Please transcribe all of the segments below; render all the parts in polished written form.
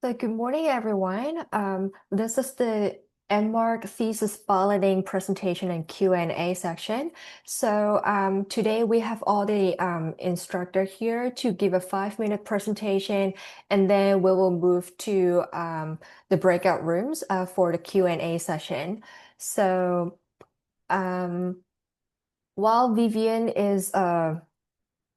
So good morning, everyone. This is the MARC thesis balloting presentation and Q&A section. So today we have all the instructor here to give a 5-minute presentation, and then we will move to the breakout rooms for the Q&A session. So um, while Vivian is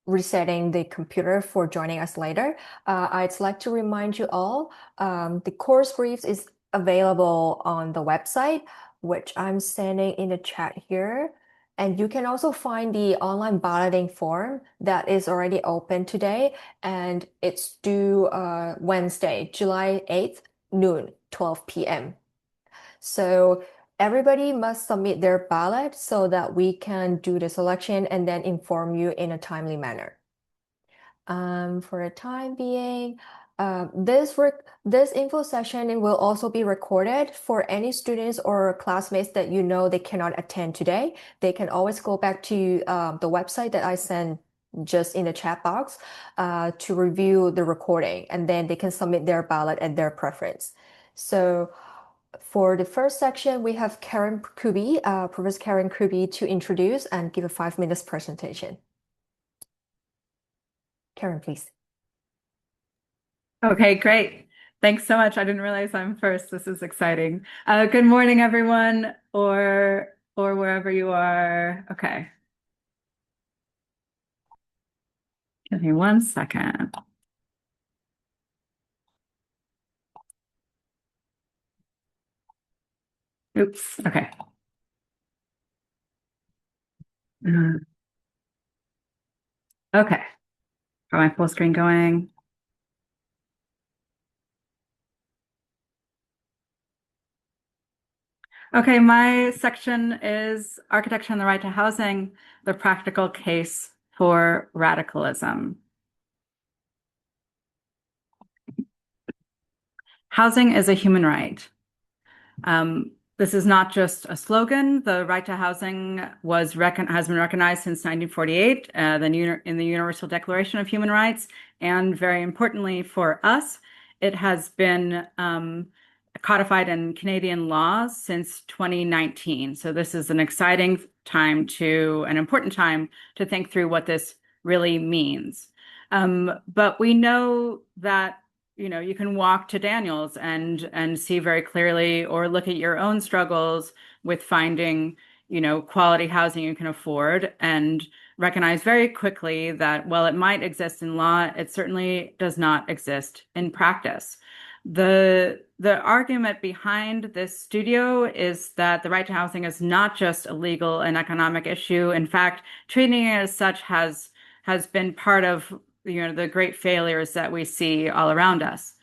resetting the computer for joining us later, I'd like to remind you all the course briefs is available on the website, which I'm sending in the chat here. And you can also find the online balloting form that is already open today, and it's due Wednesday, July 8th, noon, 12 p.m. So everybody must submit their ballot so that we can do the selection and then inform you in a timely manner. For the time being, this info session it will also be recorded for any students or classmates that you know they cannot attend today. They can always go back to the website that I sent just in the chat box to review the recording, and then they can submit their ballot at their preference. So for the first section, we have Karen Kubi, Professor Karen Kubi, to introduce and give a 5 minutes presentation. Karen, please. Okay, great. Thanks so much. I didn't realize I'm first. This is exciting. Good morning, everyone, or wherever you are. Okay. Give me 1 second. Oops. Okay. Mm, Okay. Got my full screen going. Okay, my section is Architecture and the Right to Housing, the practical case for radicalism. Housing is a human right. This is not just a slogan. The right to housing has been recognized since 1948 in the Universal Declaration of Human Rights. And very importantly for us, it has been codified in Canadian law since 2019. So this is an exciting time an important time to think through what this really means. But we know that you can walk to Daniels and see very clearly, or look at your own struggles with finding, quality housing you can afford, and recognize very quickly that while it might exist in law, it certainly does not exist in practice. The argument behind this studio is that the right to housing is not just a legal and economic issue. In fact, treating it as such has been part of the great failures that we see all around us.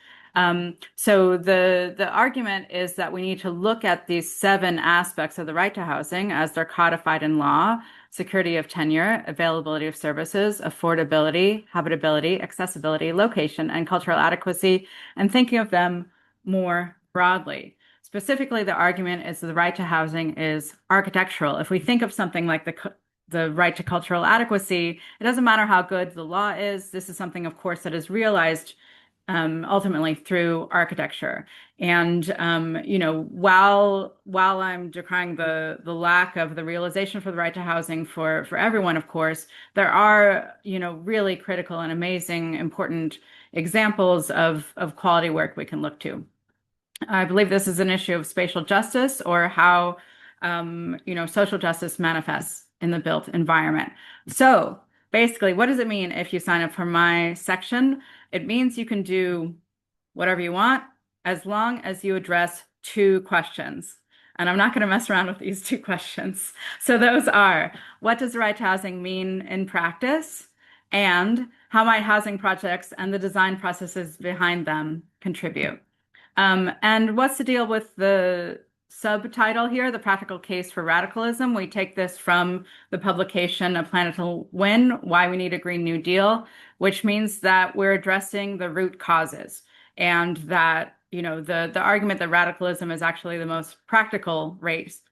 So the argument is that we need to look at these 7 aspects of the right to housing as they're codified in law: security of tenure, availability of services, affordability, habitability, accessibility, location, and cultural adequacy, and thinking of them more broadly. Specifically, the argument is that the right to housing is architectural. If we think of something like the right to cultural adequacy, it doesn't matter how good the law is. This is something, of course, that is realized ultimately through architecture. And while I'm decrying the lack of the realization for the right to housing for everyone, of course, there are really critical and amazing, important examples of quality work we can look to. I believe this is an issue of spatial justice, or how social justice manifests in the built environment. So basically, what does it mean if you sign up for my section? It means you can do whatever you want as long as you address 2 questions. And I'm not going to mess around with these 2 questions. So those are: what does the right to housing mean in practice? And how might housing projects and the design processes behind them contribute? And what's the deal with the subtitle here, the practical case for radicalism? We take this from the publication A Planet to Win: Why We Need a Green New Deal, which means that we're addressing the root causes, and that the argument that radicalism is actually the most practical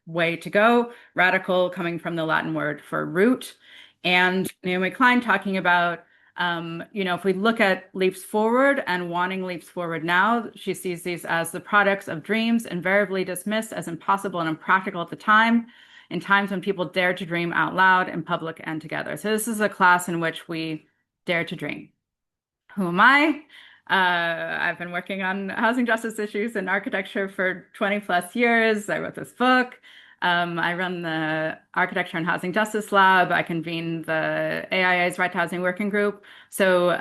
way to go. Radical coming from the Latin word for root, and Naomi Klein talking about If we look at leaps forward and wanting leaps forward now, she sees these as the products of dreams invariably dismissed as impossible and impractical at the time, in times when people dare to dream out loud in public and together. So this is a class in which we dare to dream. Who am I? I've been working on housing justice issues in architecture for 20 plus years. I wrote this book. I run the Architecture and Housing Justice Lab. I convene the AIA's Right to Housing Working Group. So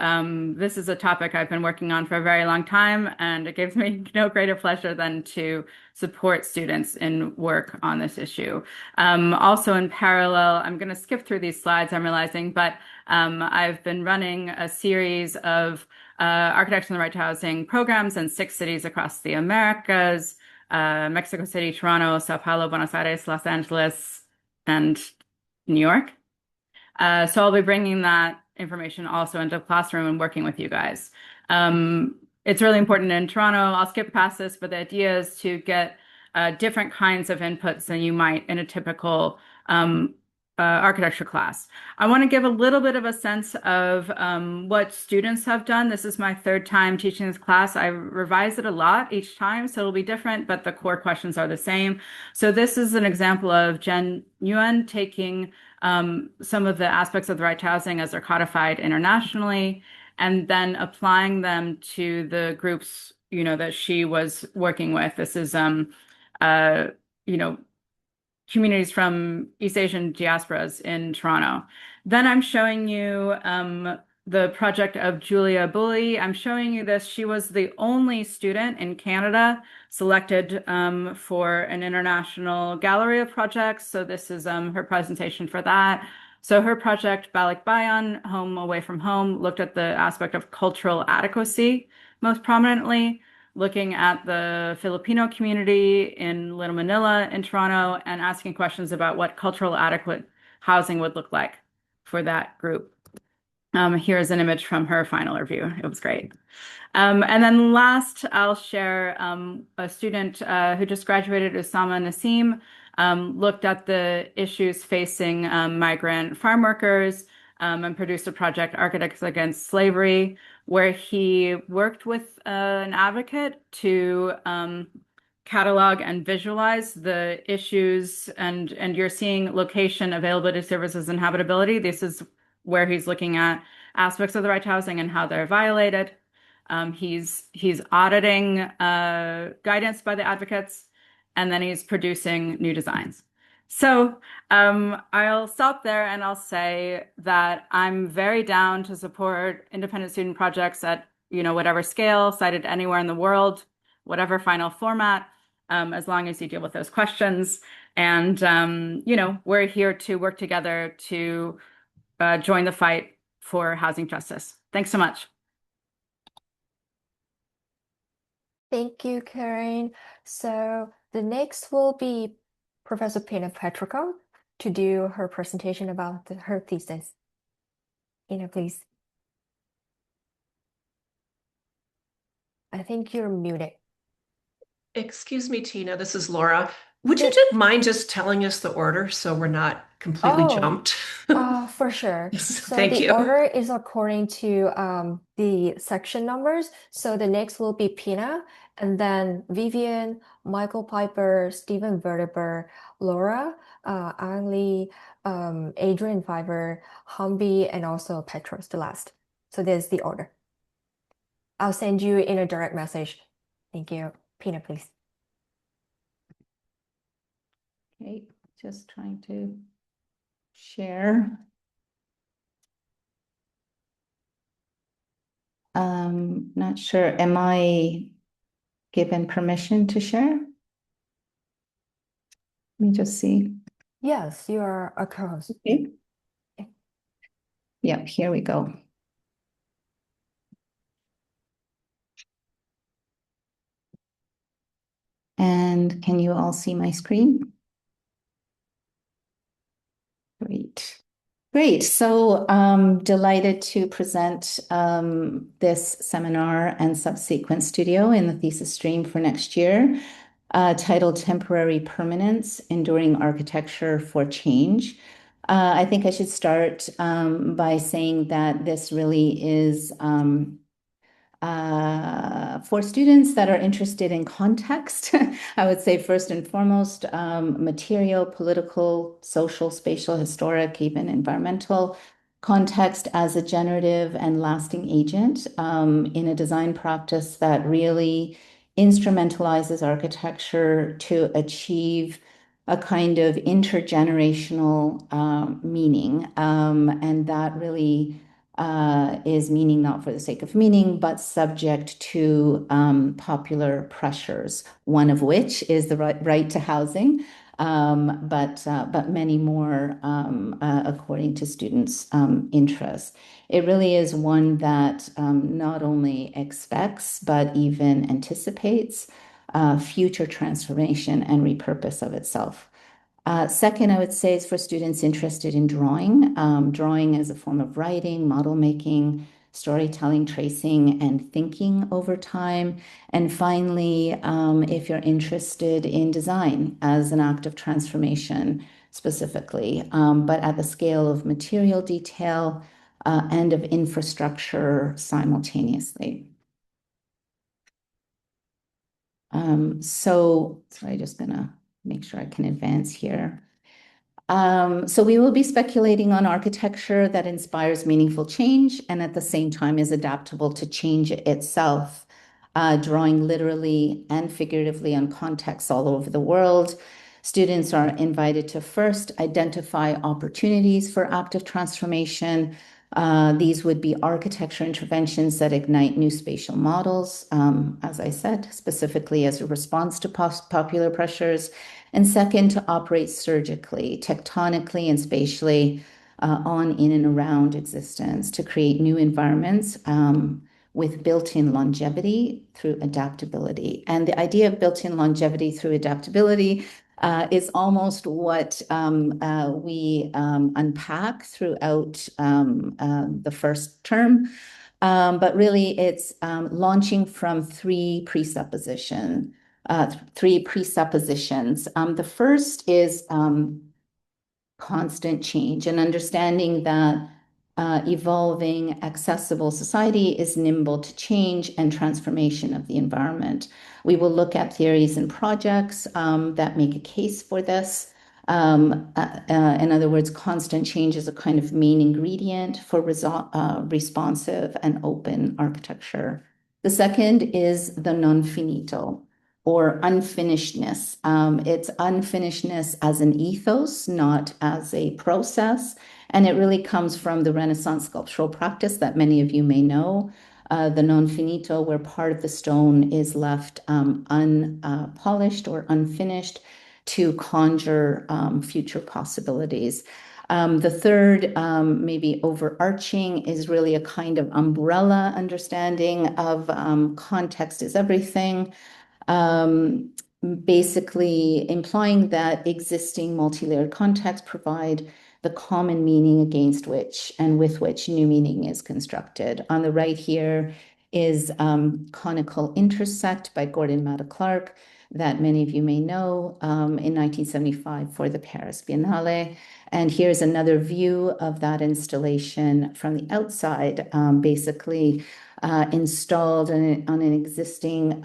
this is a topic I've been working on for a very long time, and it gives me no greater pleasure than to support students in work on this issue. Also in parallel, I'm going to skip through these slides, I'm realizing, but I've been running a series of Architecture and the Right to Housing programs in 6 cities across the Americas. Mexico City, Toronto, Sao Paulo, Buenos Aires, Los Angeles, and New York. So I'll be bringing that information also into the classroom and working with you guys. It's really important in Toronto. I'll skip past this, but the idea is to get different kinds of inputs than you might in a typical architecture class. I want to give a little bit of a sense of what students have done. This is my 3rd time teaching this class. I revise it a lot each time, so it'll be different, but the core questions are the same. So this is an example of Jen Nguyen taking some of the aspects of the right to housing as they're codified internationally, and then applying them to the groups, that she was working with. This is, communities from East Asian diasporas in Toronto. Then I'm showing you the project of Julia Bully. I'm showing you this. She was the only student in Canada selected for an international gallery of projects. So this is her presentation for that. So her project, Balik Bayan, Home Away from Home, looked at the aspect of cultural adequacy most prominently, looking at the Filipino community in Little Manila in Toronto and asking questions about what cultural adequate housing would look like for that group. Here's an image from her final review. It was great. And then last, I'll share a student who just graduated, Usama Nasim, looked at the issues facing migrant farm workers and produced a project, Architects Against Slavery, where he worked with an advocate to catalog and visualize the issues, and you're seeing location, availability, services, and habitability. This is where he's looking at aspects of the right to housing and how they're violated. He's auditing guidance by the advocates, and then he's producing new designs. So I'll stop there and I'll say that I'm very down to support independent student projects at whatever scale, cited anywhere in the world, whatever final format, as long as you deal with those questions. And we're here to work together to join the fight for housing justice. Thanks so much. Thank you, Karen. So the next will be Professor Pina Petricum to do her presentation about her thesis. Pina, please. I think you're muted. Excuse me, Tina, this is Laura. Would you mind just telling us the order so we're not completely jumped? For sure. So Thank the you. order is according to the section numbers. So the next will be Pina, and then Vivian, Michael Piper, Stephen Verteber, Laura, Ang Lee, Adrian Fiver, Humby, and also Petros, the last. So there's the order. I'll send you in a direct message. Thank you. Pina, please. Okay, just trying to share. Not sure, am I given permission to share? Let me just see. Yes, you are a co-host. Okay. Yeah, here we go. And can you all see my screen? Great. Great. So delighted to present this seminar and subsequent studio in the thesis stream for next year, titled Temporary Permanence, Enduring Architecture for Change. I think I should start by saying that this really is for students that are interested in context. I would say first and foremost, material, political, social, spatial, historic, even environmental context as a generative and lasting agent in a design practice that really instrumentalizes architecture to achieve a kind of intergenerational meaning. And that really is meaning not for the sake of meaning, but subject to popular pressures, one of which is the right to housing, but many more according to students' interests. It really is one that not only expects, but even anticipates future transformation and repurpose of itself. Second, I would say is for students interested in drawing, drawing as a form of writing, model making, storytelling, tracing, and thinking over time. And finally, if you're interested in design as an act of transformation specifically, but at the scale of material detail and of infrastructure simultaneously. Sorry, just gonna make sure I can advance here. So we will be speculating on architecture that inspires meaningful change and at the same time is adaptable to change itself, drawing literally and figuratively on contexts all over the world. Students are invited to first identify opportunities for active transformation. These would be architecture interventions that ignite new spatial models, as I said, specifically as a response to popular pressures. And second, to operate surgically, tectonically, and spatially on, in, and around existence to create new environments with built-in longevity through adaptability. And the idea of built-in longevity through adaptability is almost what we unpack throughout the first term. But really, it's launching from three presuppositions. The first is constant change and understanding that evolving, accessible society is nimble to change and transformation of the environment. We will look at theories and projects that make a case for this. In other words, constant change is a kind of main ingredient for responsive and open architecture. The second is the non finito or unfinishedness. It's unfinishedness as an ethos, not as a process. And it really comes from the Renaissance sculptural practice that many of you may know, the non finito, where part of the stone is left unpolished or unfinished to conjure future possibilities. The third, maybe overarching, is really a kind of umbrella understanding of context is everything. Basically implying that existing multi-layered contexts provide the common meaning against which and with which new meaning is constructed. On the right here is Conical Intersect by Gordon Matta Clark that many of you may know in 1975 for the Paris Biennale. And here's another view of that installation from the outside, basically installed on an existing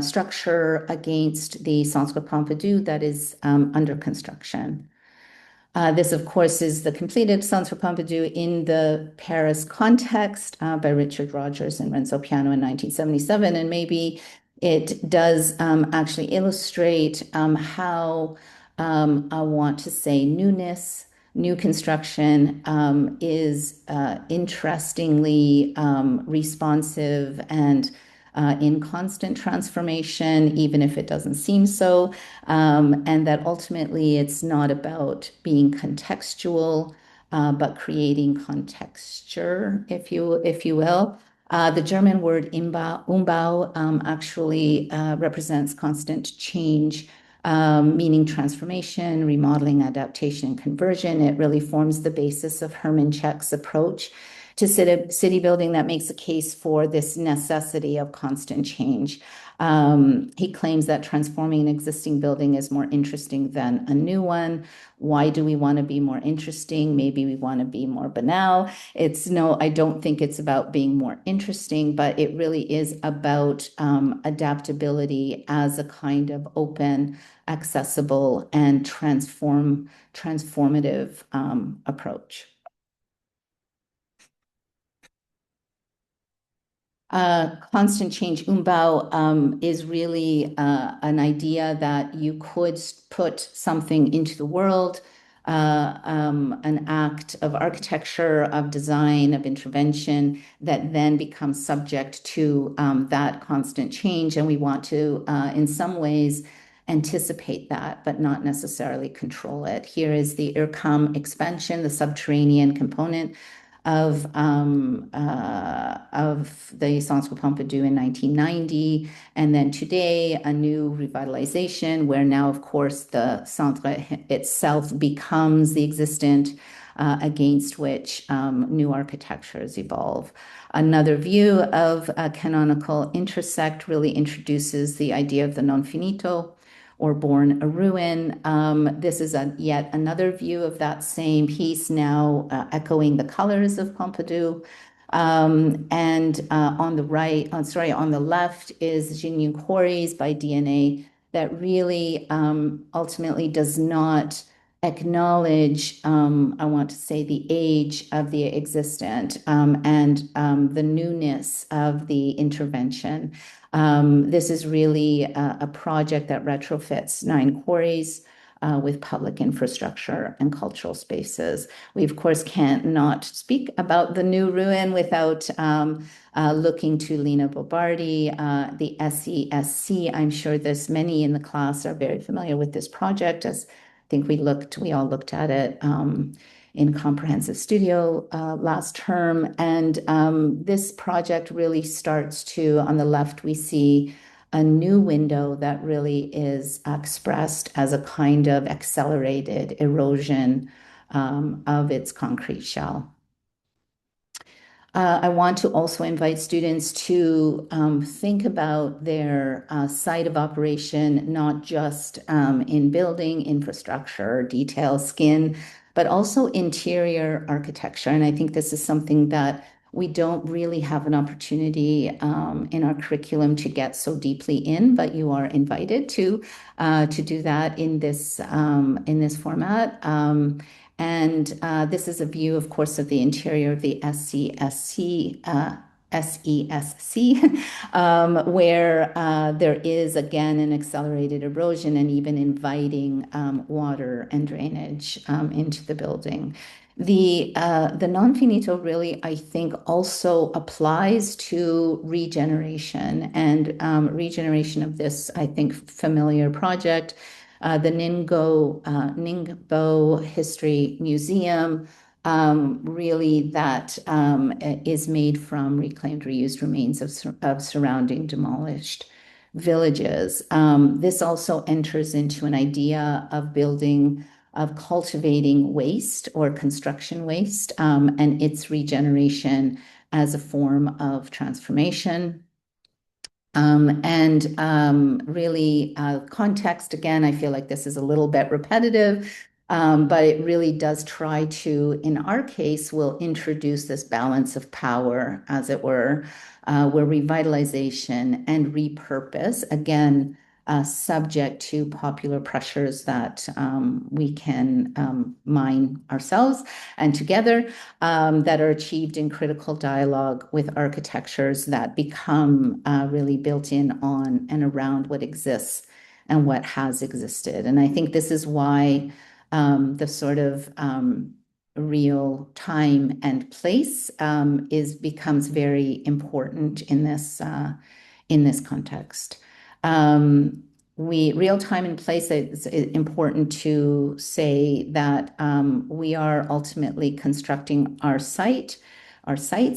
structure against the Centre Pompidou that is under construction. This, of course, is the completed Centre Pompidou in the Paris context by Richard Rogers and Renzo Piano in 1977. And maybe it does actually illustrate how I want to say newness, new construction is interestingly responsive and in constant transformation, even if it doesn't seem so, and that ultimately it's not about being contextual, but creating contexture, if you will. The German word Umbau actually represents constant change, meaning transformation, remodeling, adaptation, and conversion. It really forms the basis of Hermann Czech's approach to city building that makes a case for this necessity of constant change. He claims that transforming an existing building is more interesting than a new one. Why do we want to be more interesting? Maybe we want to be more banal. I don't think it's about being more interesting, but it really is about adaptability as a kind of open, accessible, and transformative approach. Constant change, Umbau, is really an idea that you could put something into the world, an act of architecture, of design, of intervention that then becomes subject to that constant change. And we want to, in some ways, anticipate that, but not necessarily control it. Here is the IRCAM expansion, the subterranean component of the Centre Pompidou in 1990, and then today a new revitalization where now, of course, the Centre itself becomes the existent against which new architectures evolve. Another view of a canonical intersect really introduces the idea of the non finito, or born a ruin. This is yet another view of that same piece, now echoing the colors of Pompidou. And on the left is Jinyun Quarries by DNA that really ultimately does not acknowledge, I want to say, the age of the existent and the newness of the intervention. This is really a project that retrofits 9 quarries with public infrastructure and cultural spaces. We, of course, can't not speak about the new ruin without looking to Lina Bobardi, the SESC. I'm sure there's many in the class are very familiar with this project, as I think we all looked at it in Comprehensive Studio last term. And this project really starts to, on the left, we see a new window that really is expressed as a kind of accelerated erosion of its concrete shell. I want to also invite students to think about their site of operation, not just in building, infrastructure, detail, skin, but also interior architecture. And I think this is something that we don't really have an opportunity in our curriculum to get so deeply in, but you are invited to do that in this format. And this is a view, of course, of the interior of the SESC, where there is, again, an accelerated erosion and even inviting water and drainage into the building. The non-finito really, I think, also applies to regeneration and regeneration of this, I think, familiar project. The Ningbo History Museum, really that is made from reclaimed, reused remains of surrounding demolished villages. This also enters into an idea of cultivating waste or construction waste and its regeneration as a form of transformation. Really context, again, I feel like this is a little bit repetitive, but it really does try to, in our case, will introduce this balance of power, as it were, where revitalization and repurpose, again, subject to popular pressures that we can mine ourselves and together, that are achieved in critical dialogue with architectures that become really built in on and around what exists and what has existed. And I think this is why the sort of real time and place becomes very important in this context. Real time and place, it's important to say that we are ultimately constructing our sites,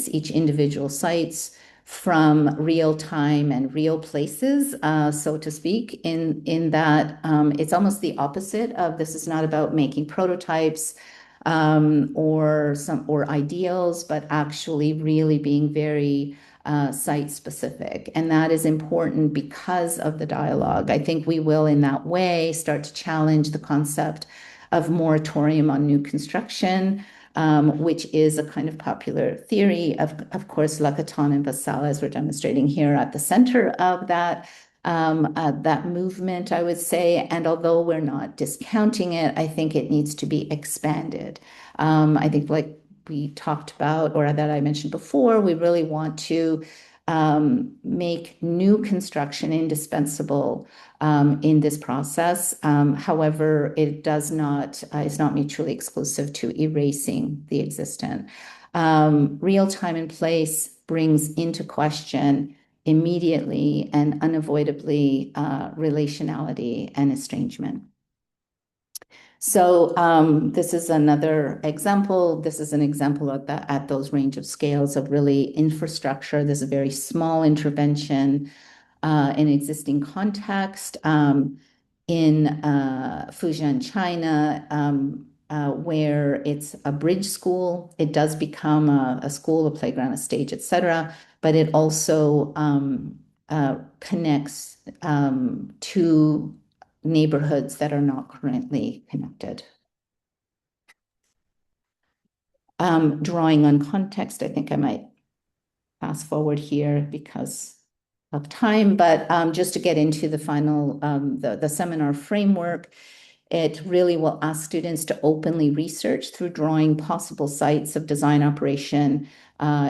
each individual sites, from real time and real places, so to speak, in that it's almost the opposite of, this is not about making prototypes or ideals, but actually really being very site specific. And that is important because of the dialogue. I think we will, in that way, start to challenge the concept of moratorium on new construction, which is a kind of popular theory. Of course, Lacaton and Vassal, as we're demonstrating here, at the center of that movement, I would say. And although we're not discounting it, I think it needs to be expanded. I think, like we talked about, or that I mentioned before, we really want to make new construction indispensable in this process. However, it does not, it's not mutually exclusive to erasing the existent. Real time and place brings into question immediately and unavoidably relationality and estrangement. So this is another example. This is an example at those range of scales of really infrastructure. There's a very small intervention in existing context in Fujian, China, where it's a bridge school. It does become a school, a playground, a stage, etc. But it also connects to neighborhoods that are not currently connected. Drawing on context, I think I might fast forward here because of time, but just to get into the final, the seminar framework, it really will ask students to openly research through drawing possible sites of design operation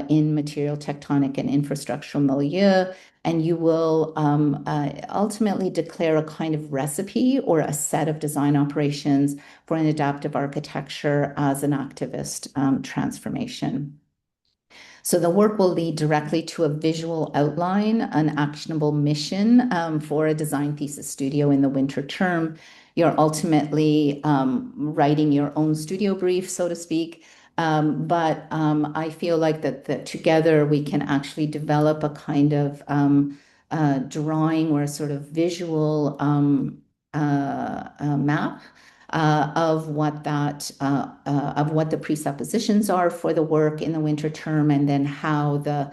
in material, tectonic, and infrastructural milieu. And you will ultimately declare a kind of recipe or a set of design operations for an adaptive architecture as an activist transformation. So the work will lead directly to a visual outline, an actionable mission for a design thesis studio in the winter term. You're ultimately writing your own studio brief, so to speak. But I feel like that together we can actually develop a kind of drawing or a sort of visual map of what the presuppositions are for the work in the winter term, and then how the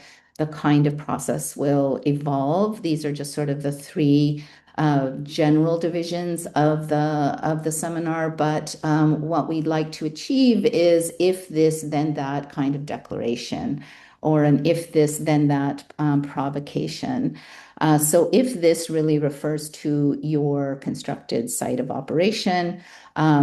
kind of process will evolve. These are just sort of the three general divisions of the seminar, but what we'd like to achieve is if this, then that kind of declaration, or an if this, then that provocation. So if this really refers to your constructed site of operation,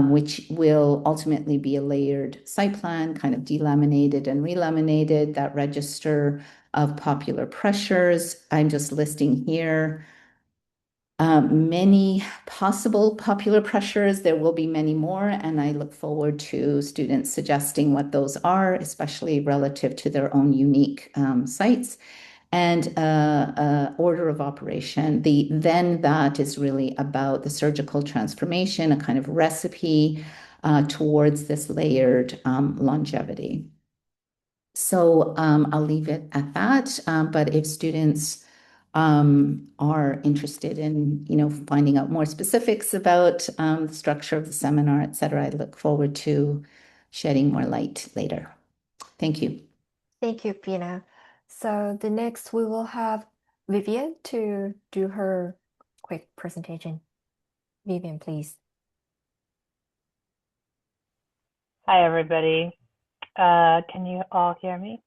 which will ultimately be a layered site plan, kind of delaminated and relaminated, that register of popular pressures. I'm just listing here many possible popular pressures. There will be many more, and I look forward to students suggesting what those are, especially relative to their own unique sites. And order of operation. Then that is really about the surgical transformation, a kind of recipe towards this layered longevity. So I'll leave it at that. But if students are interested in, finding out more specifics about the structure of the seminar, et cetera, I look forward to shedding more light later. Thank you. Thank you, Pina. So the next we will have Vivian to do her quick presentation. Vivian, please. Hi, everybody. Can you all hear me?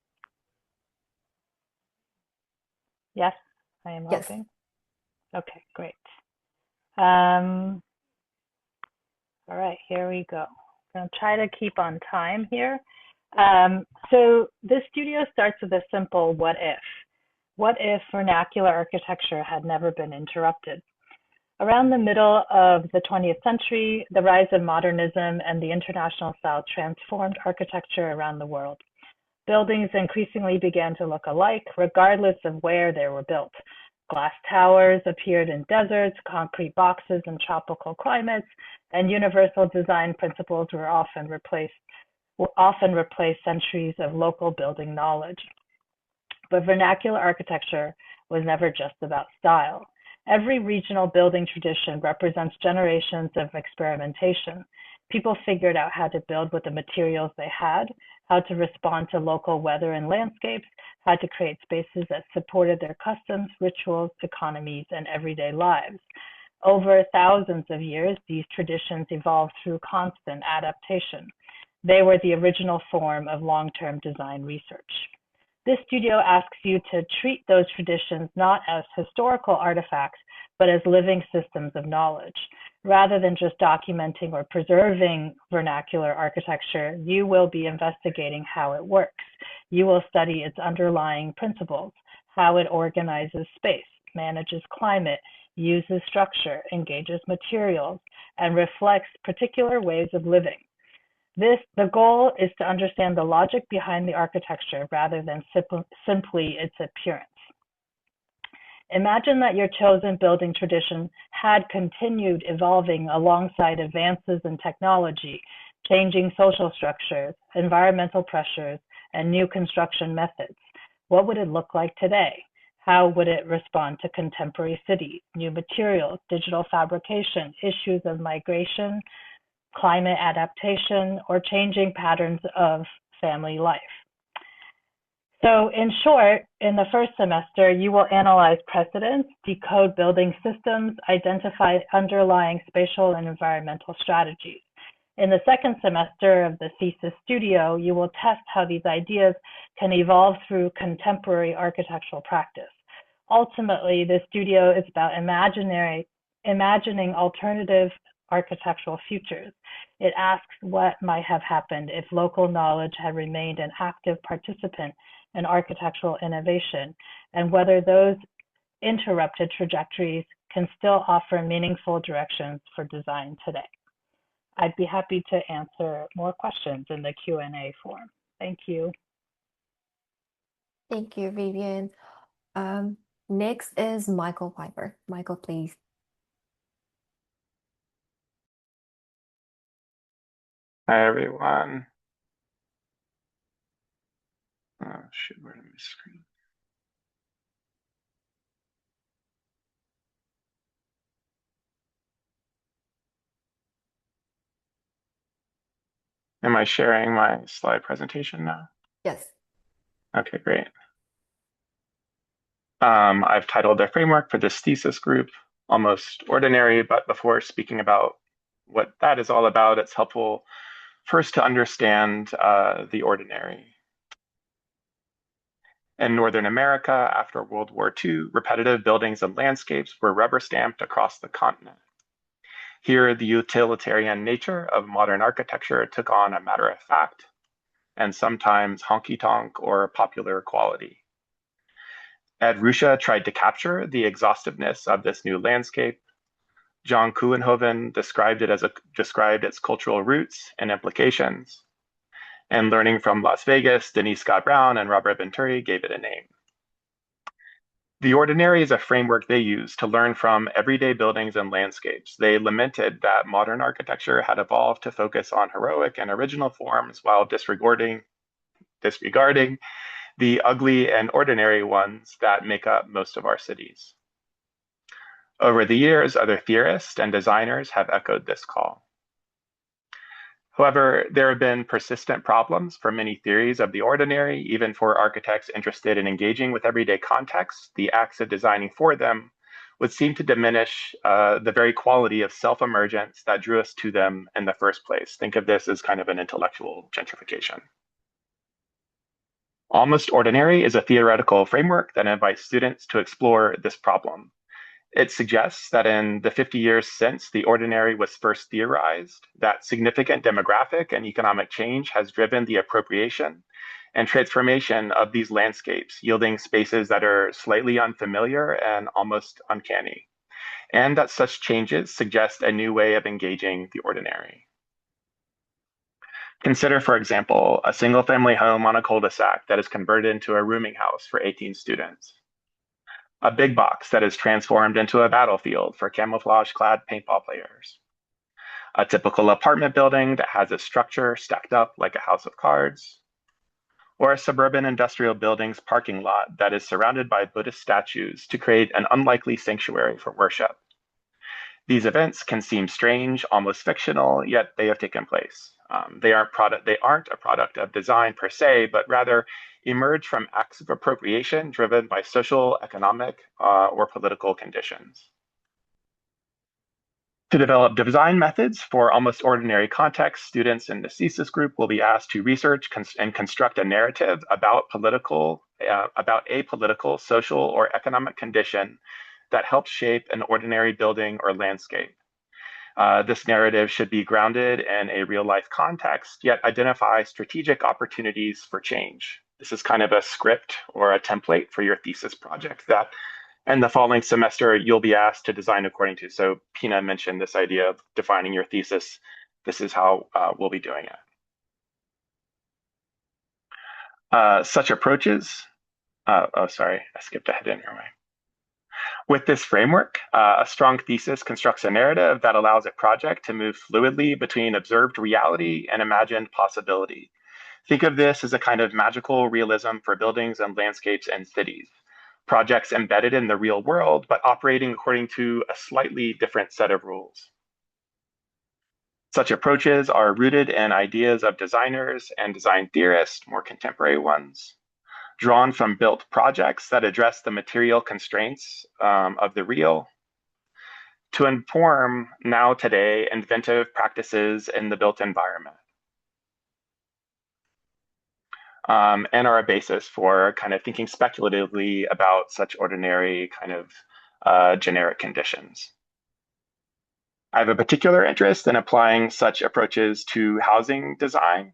Yes, I am Yes. hoping. Okay, great. All right, here we go. I'm going to try to keep on time here. So this studio starts with a simple what if. What if vernacular architecture had never been interrupted? Around the middle of the 20th century, the rise of modernism and the international style transformed architecture around the world. Buildings increasingly began to look alike, regardless of where they were built. Glass towers appeared in deserts, concrete boxes in tropical climates, and universal design principles were often replaced centuries of local building knowledge. But vernacular architecture was never just about style. Every regional building tradition represents generations of experimentation. people figured out how to build with the materials they had, how to respond to local weather and landscapes, how to create spaces that supported their customs, rituals, economies, and everyday lives. Over thousands of years, these traditions evolved through constant adaptation. They were the original form of long-term design research. This studio asks you to treat those traditions not as historical artifacts, but as living systems of knowledge. Rather than just documenting or preserving vernacular architecture, you will be investigating how it works. You will study its underlying principles, how it organizes space, manages climate, uses structure, engages materials, and reflects particular ways of living. The goal is to understand the logic behind the architecture rather than simply its appearance. Imagine that your chosen building tradition had continued evolving alongside advances in technology, changing social structures, environmental pressures, and new construction methods. What would it look like today? How would it respond to contemporary cities, new materials, digital fabrication, issues of migration, climate adaptation, or changing patterns of family life? So in short, in the first semester, you will analyze precedents, decode building systems, identify underlying spatial and environmental strategies. In the second semester of the Thesis studio, you will test how these ideas can evolve through contemporary architectural practice. Ultimately, the studio is about imagining alternative architectural futures. It asks what might have happened if local knowledge had remained an active participant in architectural innovation, and whether those interrupted trajectories can still offer meaningful directions for design today. I'd be happy to answer more questions in the Q&A form. Thank you. Thank you, Vivian. Next is Michael Piper. Michael, please. Hi, everyone. Oh, shoot, where did my screen? Am I sharing my slide presentation now? Yes. Okay, great. I've titled the framework for this thesis group Almost Ordinary, but before speaking about what that is all about, it's helpful first to understand the ordinary. In Northern America, after World War II, repetitive buildings and landscapes were rubber stamped across the continent. Here, the utilitarian nature of modern architecture took on a matter of fact, and sometimes honky-tonk or popular quality. Ed Ruscha tried to capture the exhaustiveness of this new landscape. John Kuenhoven described its cultural roots and implications. And learning from Las Vegas, Denise Scott Brown and Robert Venturi gave it a name. The ordinary is a framework they used to learn from everyday buildings and landscapes. They lamented that modern architecture had evolved to focus on heroic and original forms while disregarding the ugly and ordinary ones that make up most of our cities. Over the years, other theorists and designers have echoed this call. However, there have been persistent problems for many theories of the ordinary, even for architects interested in engaging with everyday contexts. The acts of designing for them would seem to diminish the very quality of self-emergence that drew us to them in the first place. Think of this as kind of an intellectual gentrification. Almost Ordinary is a theoretical framework that invites students to explore this problem. It suggests that in the 50 years since the ordinary was first theorized, that significant demographic and economic change has driven the appropriation and transformation of these landscapes, yielding spaces that are slightly unfamiliar and almost uncanny, and that such changes suggest a new way of engaging the ordinary. Consider, for example, a single-family home on a cul-de-sac that is converted into a rooming house for 18 students. A big box that is transformed into a battlefield for camouflage-clad paintball players. A typical apartment building that has its structure stacked up like a house of cards. Or a suburban industrial building's parking lot that is surrounded by Buddhist statues to create an unlikely sanctuary for worship. These events can seem strange, almost fictional, yet they have taken place. They aren't a product of design per se, but rather emerge from acts of appropriation driven by social, economic, or political conditions. To develop design methods for almost ordinary contexts, students in the Thesis group will be asked to research and construct a narrative about a political, social, or economic condition that helps shape an ordinary building or landscape. This narrative should be grounded in a real life context, yet identify strategic opportunities for change. This is kind of a script or a template for your thesis project that in the following semester you'll be asked to design according to. So Pina mentioned this idea of defining your thesis. This is how we'll be doing it. Such approaches, sorry, I skipped ahead in your way. With this framework, a strong thesis constructs a narrative that allows a project to move fluidly between observed reality and imagined possibility. Think of this as a kind of magical realism for buildings and landscapes and cities. Projects embedded in the real world, but operating according to a slightly different set of rules. Such approaches are rooted in ideas of designers and design theorists, more contemporary ones, drawn from built projects that address the material constraints of the real, to inform now today inventive practices in the built environment. And are a basis for kind of thinking speculatively about such ordinary kind of generic conditions. I have a particular interest in applying such approaches to housing design,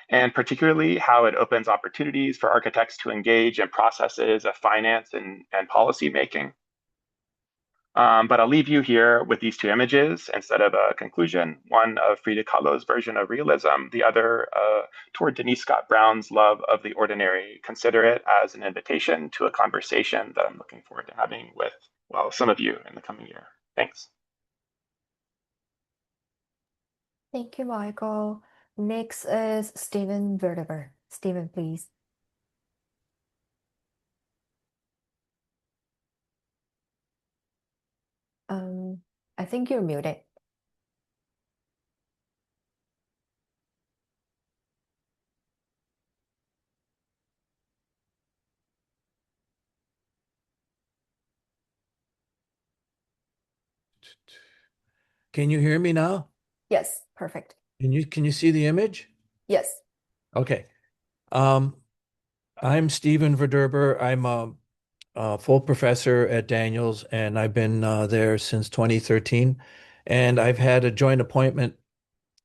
and particularly how it opens opportunities for architects to engage in processes of finance and policy making. But I'll leave you here with these two images instead of a conclusion, one of Frida Kahlo's version of realism, the other toward Denise Scott Brown's love of the ordinary. Consider it as an invitation to a conversation that I'm looking forward to having with, well, some of you in the coming year. Thanks. Thank you, Michael. Next is Stephen Verdeber. Stephen, please. I think you're muted. Can you hear me now? Yes, perfect. Can you see the image? Yes. Okay. I'm Stephen Verderber. I'm a full professor at Daniels, and I've been there since 2013. And I've had a joint appointment,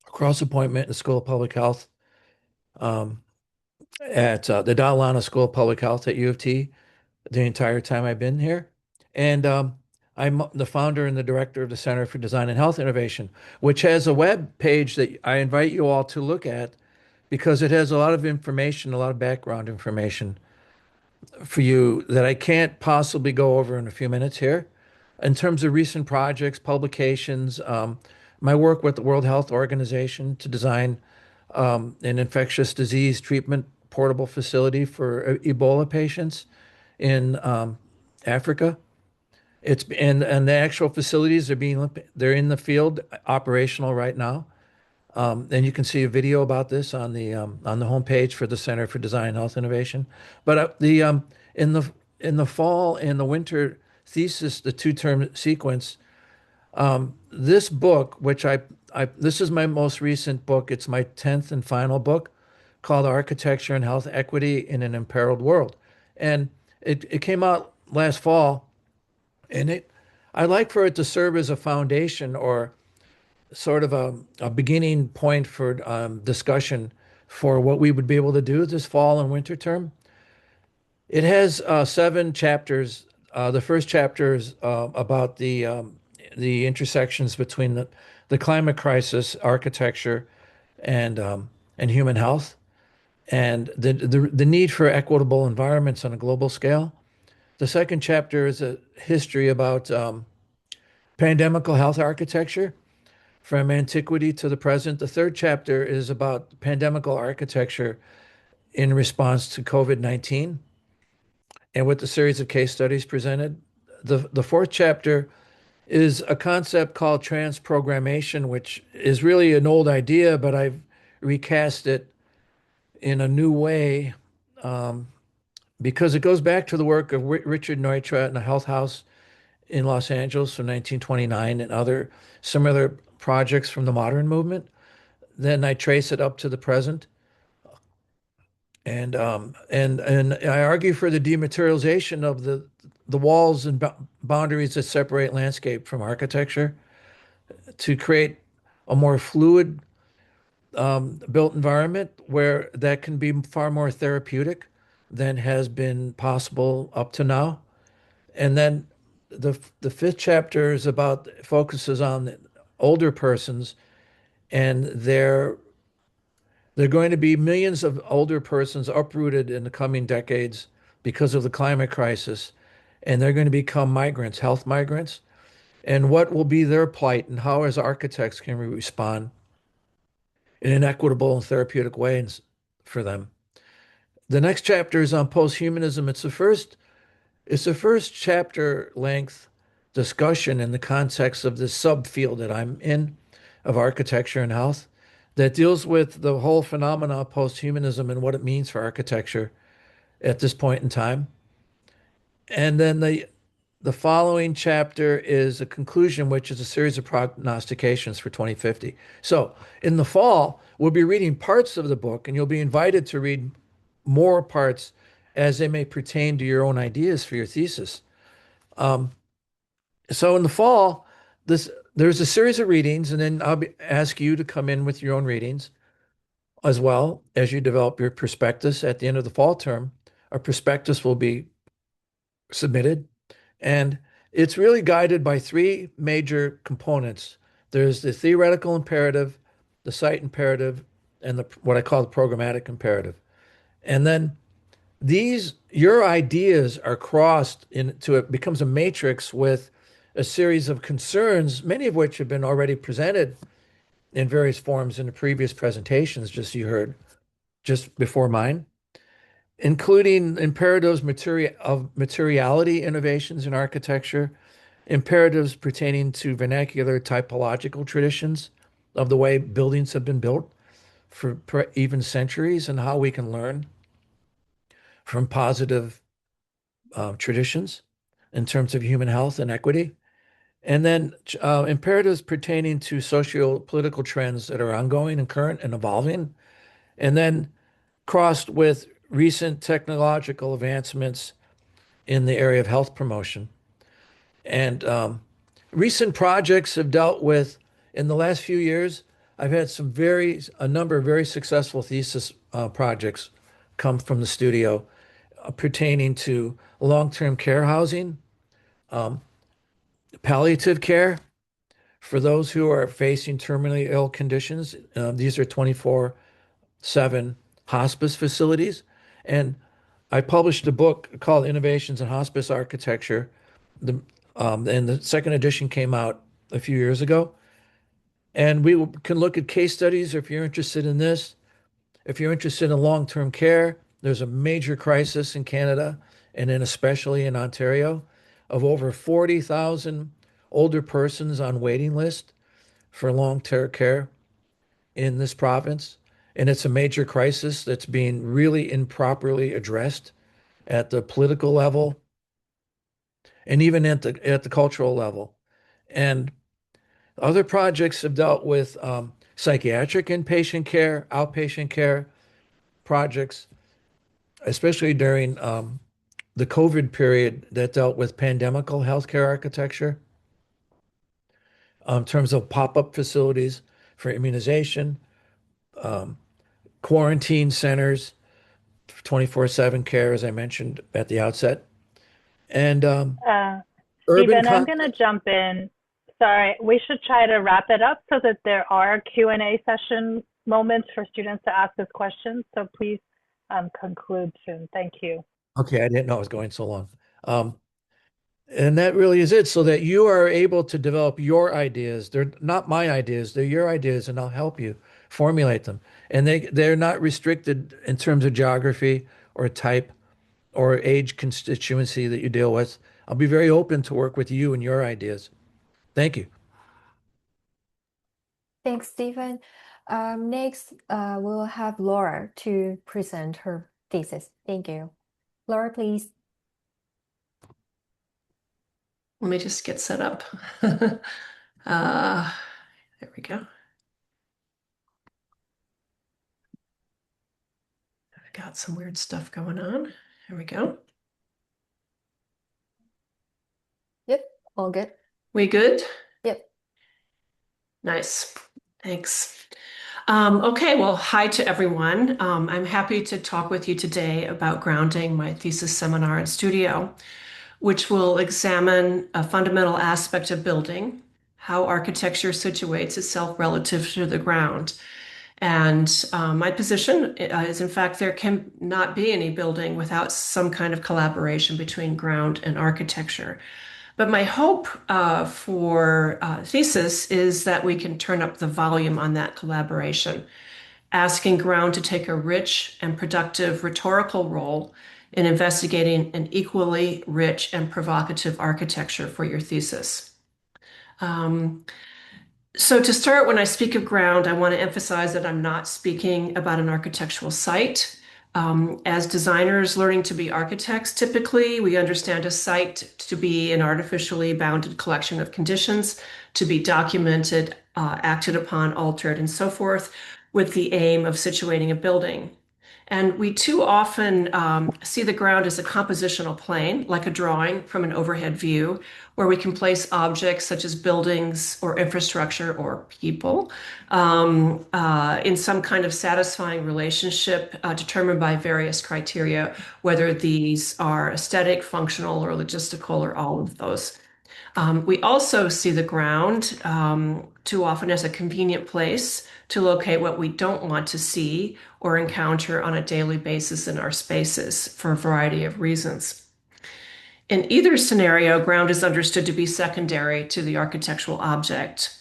a cross appointment in the School of Public Health at the Dalana School of Public Health at U of T the entire time I've been here. And I'm the founder and the director of the Center for Design and Health Innovation, which has a web page that I invite you all to look at because it has a lot of information, a lot of background information for you that I can't possibly go over in a few minutes here. In terms of recent projects, publications, my work with the World Health Organization to design an infectious disease treatment portable facility for Ebola patients in Africa. And the actual facilities they're in the field operational right now. And you can see a video about this on the homepage for the Center for Design and Health Innovation. But in the fall and the winter thesis, the two-term sequence, this book, which this is my most recent book. It's my 10th and final book called Architecture and Health Equity in an Imperiled World. And it came out last fall, and I like for it to serve as a foundation or sort of a beginning point for discussion for what we would be able to do this fall and winter term. It has 7 chapters. The first chapter is about the intersections between the climate crisis, architecture, and human health, and the need for equitable environments on a global scale. The second chapter is a history about pandemical health architecture from antiquity to the present. The third chapter is about pandemical architecture in response to COVID-19 and with the series of case studies presented. The fourth chapter is a concept called transprogrammation, which is really an old idea, but I've recast it in a new way because it goes back to the work of Richard Neutra in the Health House in Los Angeles from 1929 and other similar projects from the modern movement. Then I trace it up to the present. And I argue for the dematerialization of the walls and boundaries that separate landscape from architecture to create a more fluid built environment where that can be far more therapeutic than has been possible up to now. And then the fifth chapter is about focuses on older persons, and there are going to be millions of older persons uprooted in the coming decades because of the climate crisis, and they're going to become migrants, health migrants. And what will be their plight, and how, as architects, can we respond in an equitable and therapeutic way for them? The next chapter is on posthumanism. It's the first chapter length discussion in the context of this subfield that I'm in of architecture and health that deals with the whole phenomena of posthumanism and what it means for architecture at this point in time. And then the following chapter is a conclusion, which is a series of prognostications for 2050. So in the fall, we'll be reading parts of the book, and you'll be invited to read more parts as they may pertain to your own ideas for your thesis. So in the fall, there's a series of readings, and then ask you to come in with your own readings as well as you develop your prospectus at the end of the fall term. Our prospectus will be submitted, and it's really guided by three major components. There's the theoretical imperative, the site imperative, and what I call the programmatic imperative. And then your ideas are crossed into it becomes a matrix with a series of concerns, many of which have been already presented in various forms in the previous presentations you heard just before mine, including imperatives of materiality innovations in architecture, imperatives pertaining to vernacular typological traditions of the way buildings have been built for even centuries, and how we can learn from positive traditions in terms of human health and equity. And then imperatives pertaining to socio-political trends that are ongoing and current and evolving. And then crossed with recent technological advancements in the area of health promotion. And recent projects have dealt with, in the last few years, I've had a number of very successful thesis projects come from the studio pertaining to long-term care housing, palliative care for those who are facing terminally ill conditions. These are 24/7 hospice facilities. And I published a book called Innovations in Hospice Architecture. And the second edition came out a few years ago. And we can look at case studies if you're interested in this. If you're interested in long-term care, there's a major crisis in Canada, and then especially in Ontario, of over 40,000 older persons on waiting list for long-term care in this province. And it's a major crisis that's being really improperly addressed at the political level and even at the cultural level. And other projects have dealt with psychiatric inpatient care, outpatient care projects, especially during the COVID period that dealt with pandemical healthcare architecture in terms of pop-up facilities for immunization, quarantine centers, 24/7 care, as I mentioned at the outset, and urban. Stephen, I'm going to jump in. Sorry, we should try to wrap it up so that there are Q&A session moments for students to ask us questions. So please conclude soon. Thank you. Okay, I didn't know it was going so long. And that really is it, so that you are able to develop your ideas. They're not my ideas, they're your ideas, and I'll help you formulate them. And they're not restricted in terms of geography or type or age constituency that you deal with. I'll be very open to work with you and your ideas. Thank you. Thanks, Stephen. Next, we'll have Laura to present her thesis. Thank you. Laura, please. Let me just get set up. There we go. I've got some weird stuff going on. Here we go. Yep, all good. We good? Yep. Nice. Thanks. Okay, well, hi to everyone. I'm happy to talk with you today about grounding, my thesis seminar and studio, which will examine a fundamental aspect of building, how architecture situates itself relative to the ground. And my position is, in fact, there can not be any building without some kind of collaboration between ground and architecture. But my hope for thesis is that we can turn up the volume on that collaboration, asking ground to take a rich and productive rhetorical role in investigating an equally rich and provocative architecture for your thesis. So to start, when I speak of ground, I want to emphasize that I'm not speaking about an architectural site. As designers learning to be architects, typically we understand a site to be an artificially bounded collection of conditions to be documented, acted upon, altered, and so forth, with the aim of situating a building. And we too often see the ground as a compositional plane, like a drawing from an overhead view, where we can place objects such as buildings or infrastructure or people in some kind of satisfying relationship determined by various criteria, whether these are aesthetic, functional, or logistical, or all of those. We also see the ground too often as a convenient place to locate what we don't want to see or encounter on a daily basis in our spaces for a variety of reasons. In either scenario, ground is understood to be secondary to the architectural object.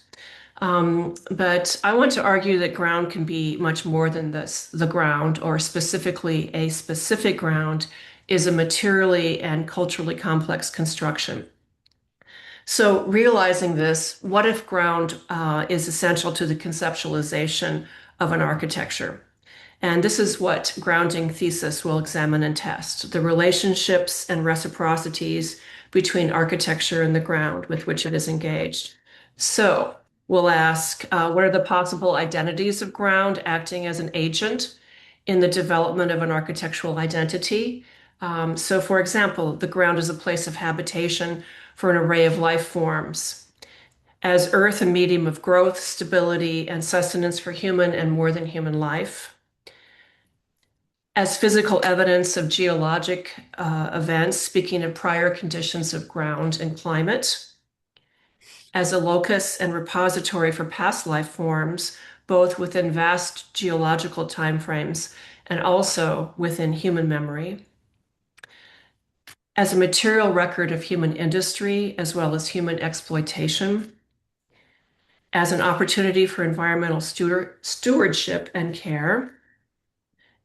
But I want to argue that ground can be much more than this. The ground, or specifically a specific ground, is a materially and culturally complex construction. So realizing this, what if ground is essential to the conceptualization of an architecture? And this is what grounding thesis will examine and test, the relationships and reciprocities between architecture and the ground with which it is engaged. So we'll ask, what are the possible identities of ground acting as an agent in the development of an architectural identity? So for example, the ground is a place of habitation for an array of life forms. As earth, a medium of growth, stability, and sustenance for human and more than human life. As physical evidence of geologic events, speaking of prior conditions of ground and climate. As a locus and repository for past life forms, both within vast geological timeframes and also within human memory. As a material record of human industry as well as human exploitation, as an opportunity for environmental stewardship and care,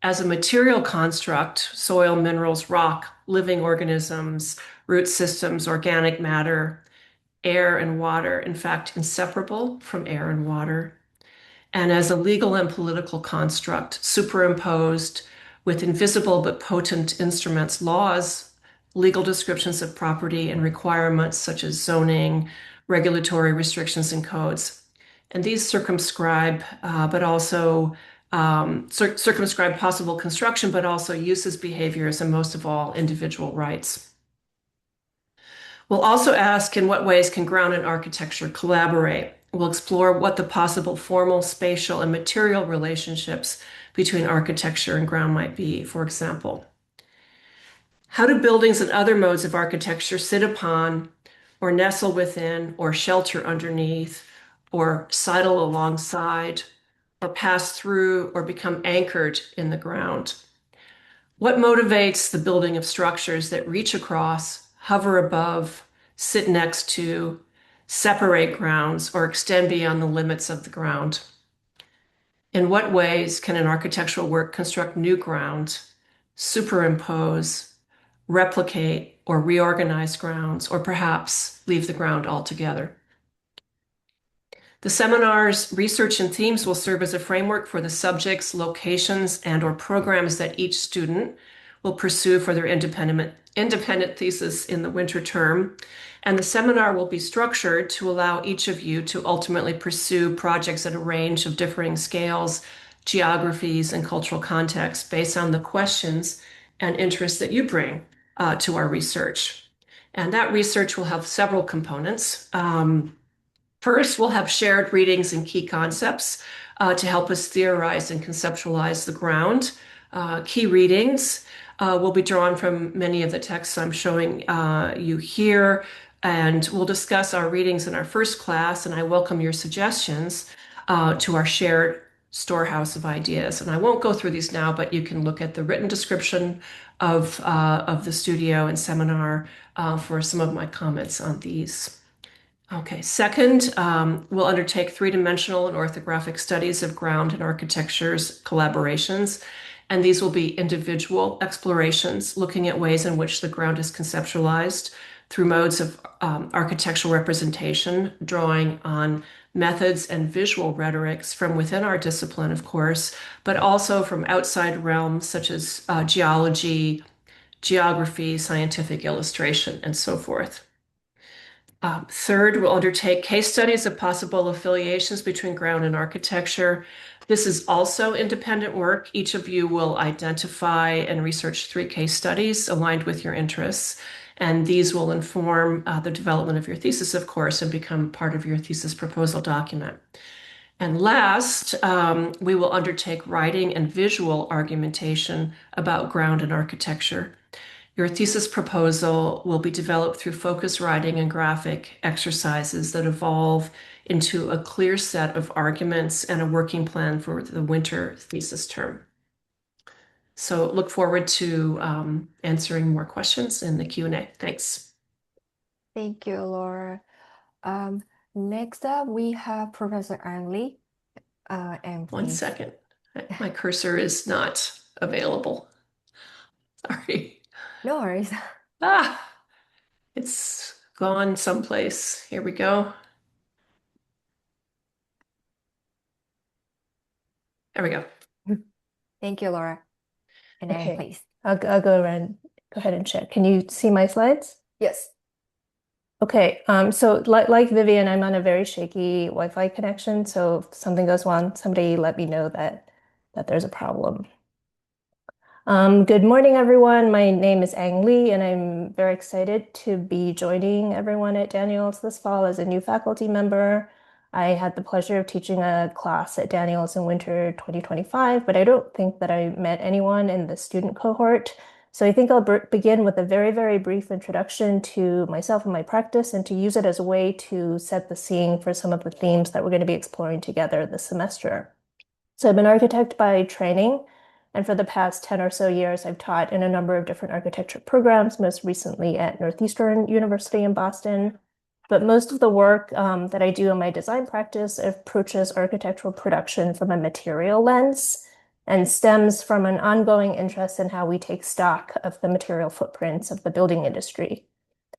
as a material construct, soil, minerals, rock, living organisms, root systems, organic matter, air and water, in fact, inseparable from air and water, and as a legal and political construct superimposed with invisible but potent instruments, laws, legal descriptions of property and requirements such as zoning, regulatory restrictions and codes. And these circumscribe, circumscribe possible construction, but also uses, behaviors, and most of all, individual rights. We'll also ask in what ways can ground and architecture collaborate. We'll explore what the possible formal, spatial, and material relationships between architecture and ground might be, for example. How do buildings and other modes of architecture sit upon, or nestle within, or shelter underneath, or sidle alongside, or pass through, or become anchored in the ground? What motivates the building of structures that reach across, hover above, sit next to, separate grounds, or extend beyond the limits of the ground? In what ways can an architectural work construct new ground, superimpose, replicate, or reorganize grounds, or perhaps leave the ground altogether? The seminar's research and themes will serve as a framework for the subjects, locations, and/or programs that each student will pursue for their independent thesis in the winter term. And the seminar will be structured to allow each of you to ultimately pursue projects at a range of differing scales, geographies, and cultural contexts based on the questions and interests that you bring to our research. And that research will have several components. First, we'll have shared readings and key concepts to help us theorize and conceptualize the ground. Key readings will be drawn from many of the texts I'm showing you here, and we'll discuss our readings in our first class, and I welcome your suggestions to our shared storehouse of ideas. And I won't go through these now, but you can look at the written description of the studio and seminar for some of my comments on these. Okay, second, we'll undertake three-dimensional and orthographic studies of ground and architecture's collaborations, and these will be individual explorations looking at ways in which the ground is conceptualized through modes of architectural representation, drawing on methods and visual rhetorics from within our discipline, of course, but also from outside realms such as geology, geography, scientific illustration, and so forth. Third, we'll undertake case studies of possible affiliations between ground and architecture. This is also independent work. Each of you will identify and research 3 case studies aligned with your interests, and these will inform the development of your thesis, of course, and become part of your thesis proposal document. And last, we will undertake writing and visual argumentation about ground and architecture. Your thesis proposal will be developed through focus writing and graphic exercises that evolve into a clear set of arguments and a working plan for the winter thesis term. So look forward to answering more questions in the Q&A. Thanks. Thank you, Laura. Next up, we have Professor Ang Lee. And One please. second. My cursor is not available. Sorry. No worries. It's gone someplace. Here we go. There we go. Thank you, Laura. And Anne, Okay. please. I'll go around, go ahead and check. Can you see my slides? Yes. Okay, so like Vivian, I'm on a very shaky Wi-Fi connection, so if something goes wrong, somebody let me know that there's a problem. Good morning, everyone. My name is Ang Lee, and I'm very excited to be joining everyone at Daniels this fall as a new faculty member. I had the pleasure of teaching a class at Daniels in winter 2025, but I don't think that I met anyone in the student cohort. So I think I'll begin with a very, very brief introduction to myself and my practice, and to use it as a way to set the scene for some of the themes that we're going to be exploring together this semester. So I'm an architect by training, and for the past 10 or so years, I've taught in a number of different architecture programs, most recently at Northeastern University in Boston. But most of the work that I do in my design practice approaches architectural production from a material lens and stems from an ongoing interest in how we take stock of the material footprints of the building industry.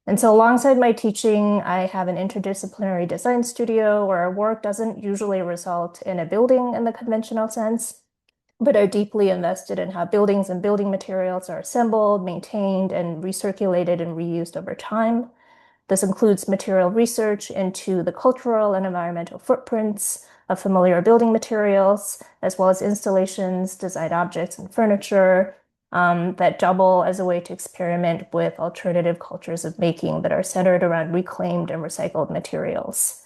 And so alongside my teaching, I have an interdisciplinary design studio where our work doesn't usually result in a building in the conventional sense, but are deeply invested in how buildings and building materials are assembled, maintained, and recirculated and reused over time. This includes material research into the cultural and environmental footprints of familiar building materials, as well as installations, design objects, and furniture that double as a way to experiment with alternative cultures of making that are centered around reclaimed and recycled materials.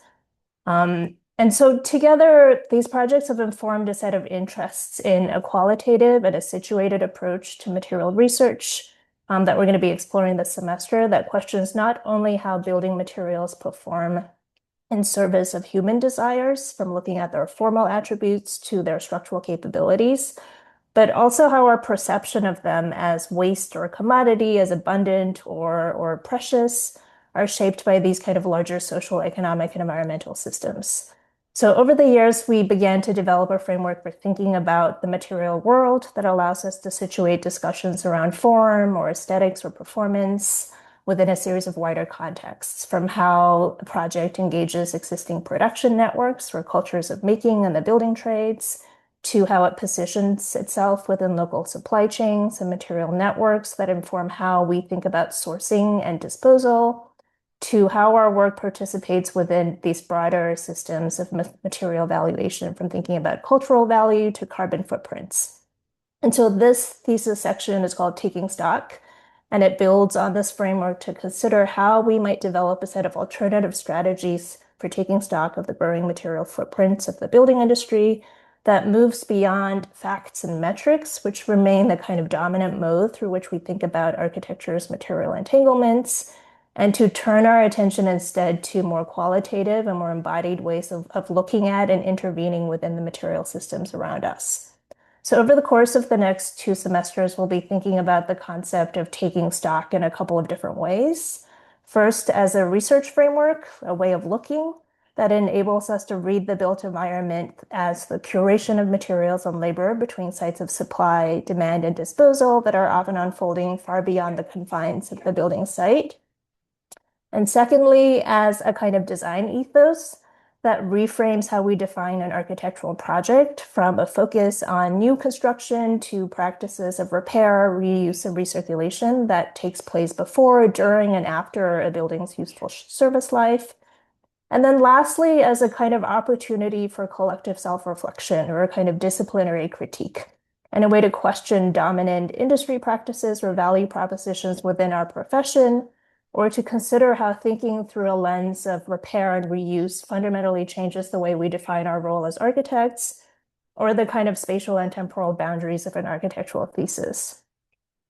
And so together, these projects have informed a set of interests in a qualitative and a situated approach to material research that we're going to be exploring this semester that questions not only how building materials perform in service of human desires, from looking at their formal attributes to their structural capabilities, but also how our perception of them as waste or commodity, as abundant or precious, are shaped by these kind of larger social, economic, and environmental systems. So over the years, we began to develop a framework for thinking about the material world that allows us to situate discussions around form or aesthetics or performance within a series of wider contexts, from how the project engages existing production networks or cultures of making and the building trades, to how it positions itself within local supply chains and material networks that inform how we think about sourcing and disposal, to how our work participates within these broader systems of material valuation, from thinking about cultural value to carbon footprints. And so this thesis section is called Taking Stock, and it builds on this framework to consider how we might develop a set of alternative strategies for taking stock of the growing material footprints of the building industry that moves beyond facts and metrics, which remain the kind of dominant mode through which we think about architecture's material entanglements, and to turn our attention instead to more qualitative and more embodied ways of looking at and intervening within the material systems around us. So over the course of the next 2 semesters, we'll be thinking about the concept of taking stock in a couple of different ways. First, as a research framework, a way of looking that enables us to read the built environment as the curation of materials and labor between sites of supply, demand, and disposal that are often unfolding far beyond the confines of the building site. And secondly, as a kind of design ethos that reframes how we define an architectural project, from a focus on new construction to practices of repair, reuse, and recirculation that takes place before, during, and after a building's useful service life. And then lastly, as a kind of opportunity for collective self-reflection or a kind of disciplinary critique, and a way to question dominant industry practices or value propositions within our profession, or to consider how thinking through a lens of repair and reuse fundamentally changes the way we define our role as architects, or the kind of spatial and temporal boundaries of an architectural thesis.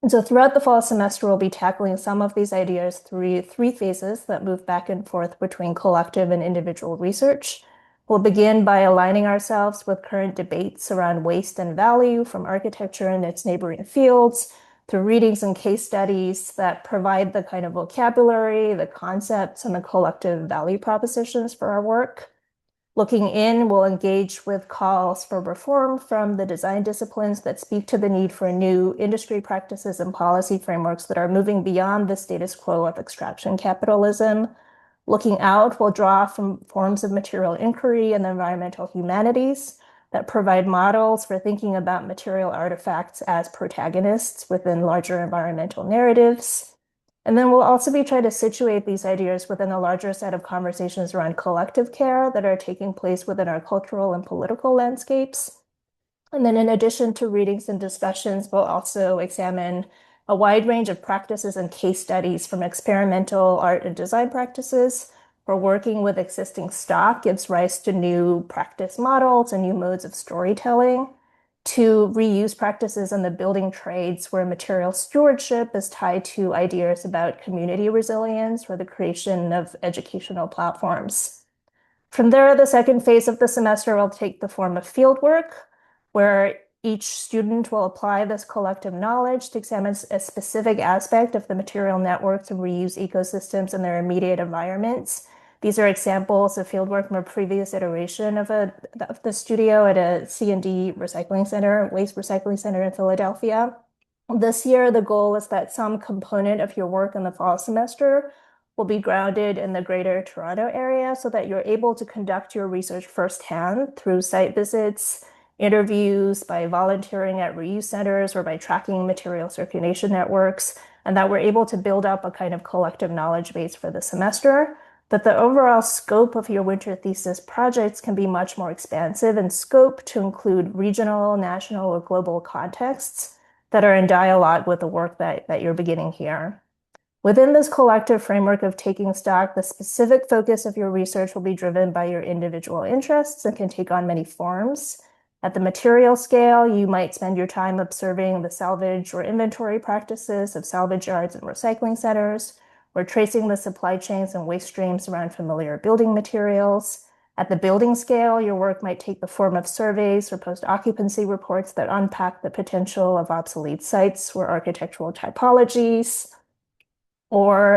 And so throughout the fall semester, we'll be tackling some of these ideas through 3 phases that move back and forth between collective and individual research. We'll begin by aligning ourselves with current debates around waste and value from architecture and its neighboring fields, through readings and case studies that provide the kind of vocabulary, the concepts, and the collective value propositions for our work. Looking in, we'll engage with calls for reform from the design disciplines that speak to the need for new industry practices and policy frameworks that are moving beyond the status quo of extraction capitalism. Looking out, we'll draw from forms of material inquiry and the environmental humanities that provide models for thinking about material artifacts as protagonists within larger environmental narratives. And then we'll also be trying to situate these ideas within a larger set of conversations around collective care that are taking place within our cultural and political landscapes. And then in addition to readings and discussions, we'll also examine a wide range of practices and case studies, from experimental art and design practices, where working with existing stock gives rise to new practice models and new modes of storytelling, to reuse practices in the building trades, where material stewardship is tied to ideas about community resilience or the creation of educational platforms. From there, the second phase of the semester will take the form of fieldwork, where each student will apply this collective knowledge to examine a specific aspect of the material networks and reuse ecosystems in their immediate environments. These are examples of fieldwork from a previous iteration of the studio at a C&D recycling center, waste recycling center in Philadelphia. This year, the goal is that some component of your work in the fall semester will be grounded in the greater Toronto area, so that you're able to conduct your research firsthand through site visits, interviews, by volunteering at reuse centers, or by tracking material circulation networks, and that we're able to build up a kind of collective knowledge base for the semester. But the overall scope of your winter thesis projects can be much more expansive in scope to include regional, national, or global contexts that are in dialogue with the work that you're beginning here. Within this collective framework of taking stock, the specific focus of your research will be driven by your individual interests and can take on many forms. At the material scale, you might spend your time observing the salvage or inventory practices of salvage yards and recycling centers, or tracing the supply chains and waste streams around familiar building materials. At the building scale, your work might take the form of surveys or post-occupancy reports that unpack the potential of obsolete sites or architectural typologies. Or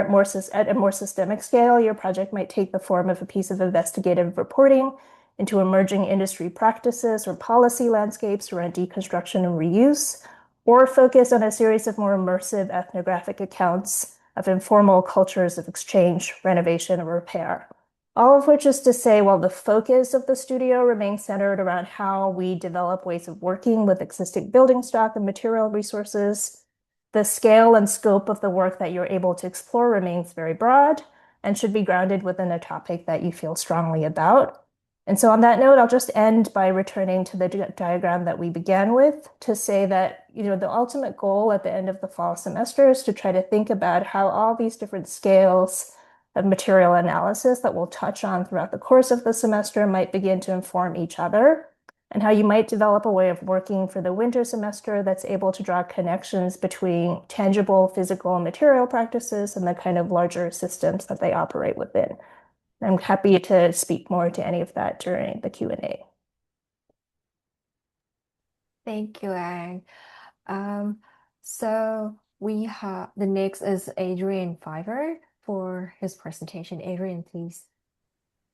at a more systemic scale, your project might take the form of a piece of investigative reporting into emerging industry practices or policy landscapes around deconstruction and reuse, or focus on a series of more immersive ethnographic accounts of informal cultures of exchange, renovation, and repair. All of which is to say, while the focus of the studio remains centered around how we develop ways of working with existing building stock and material resources, the scale and scope of the work that you're able to explore remains very broad and should be grounded within a topic that you feel strongly about. And so on that note, I'll just end by returning to the diagram that we began with to say that, the ultimate goal at the end of the fall semester is to try to think about how all these different scales of material analysis that we'll touch on throughout the course of the semester might begin to inform each other, and how you might develop a way of working for the winter semester that's able to draw connections between tangible, physical, and material practices and the kind of larger systems that they operate within. I'm happy to speak more to any of that during the Q&A. Thank you, Ang. So we have the next is Adrian Fiver for his presentation. Adrian, please.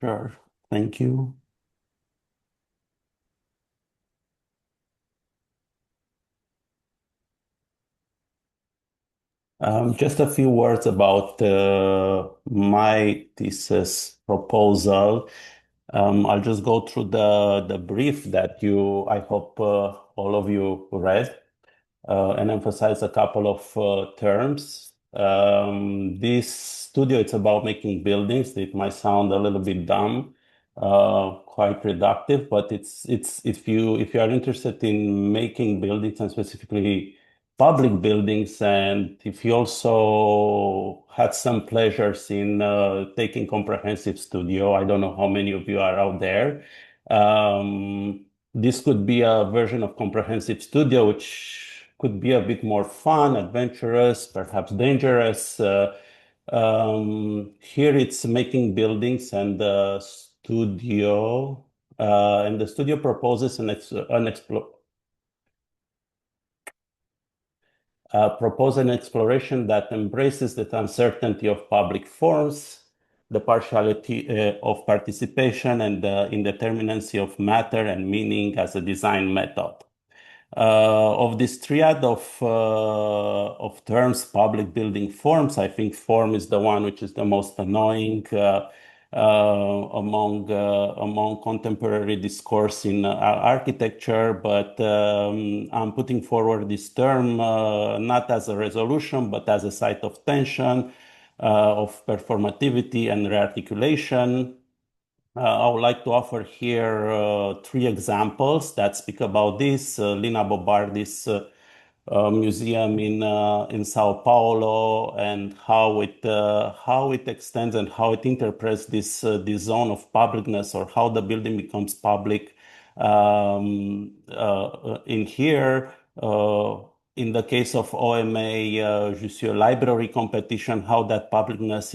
Sure. Thank you. Just a few words about my thesis proposal. I'll just go through the brief that I hope all of you read, and emphasize a couple of terms. This studio, it's about making buildings. It might sound a little bit dumb, quite reductive, but it's if you are interested in making buildings and specifically public buildings, and if you also had some pleasures in taking comprehensive studio, I don't know how many of you are out there. This could be a version of comprehensive studio, which could be a bit more fun, adventurous, perhaps dangerous. Here it's making buildings, and the studio proposes an exploration that embraces the uncertainty of public forms, the partiality of participation, and the indeterminacy of matter and meaning as a design method. Of this triad of terms, public building forms, I think form is the one which is the most annoying among contemporary discourse in architecture. But I'm putting forward this term not as a resolution, but as a site of tension, of performativity and rearticulation. I would like to offer here three examples that speak about this. Lina Bobardi's museum in Sao Paulo, and how it extends and how it interprets this zone of publicness, or how the building becomes public. In here, in the case of OMA Jussieu Library competition, how that publicness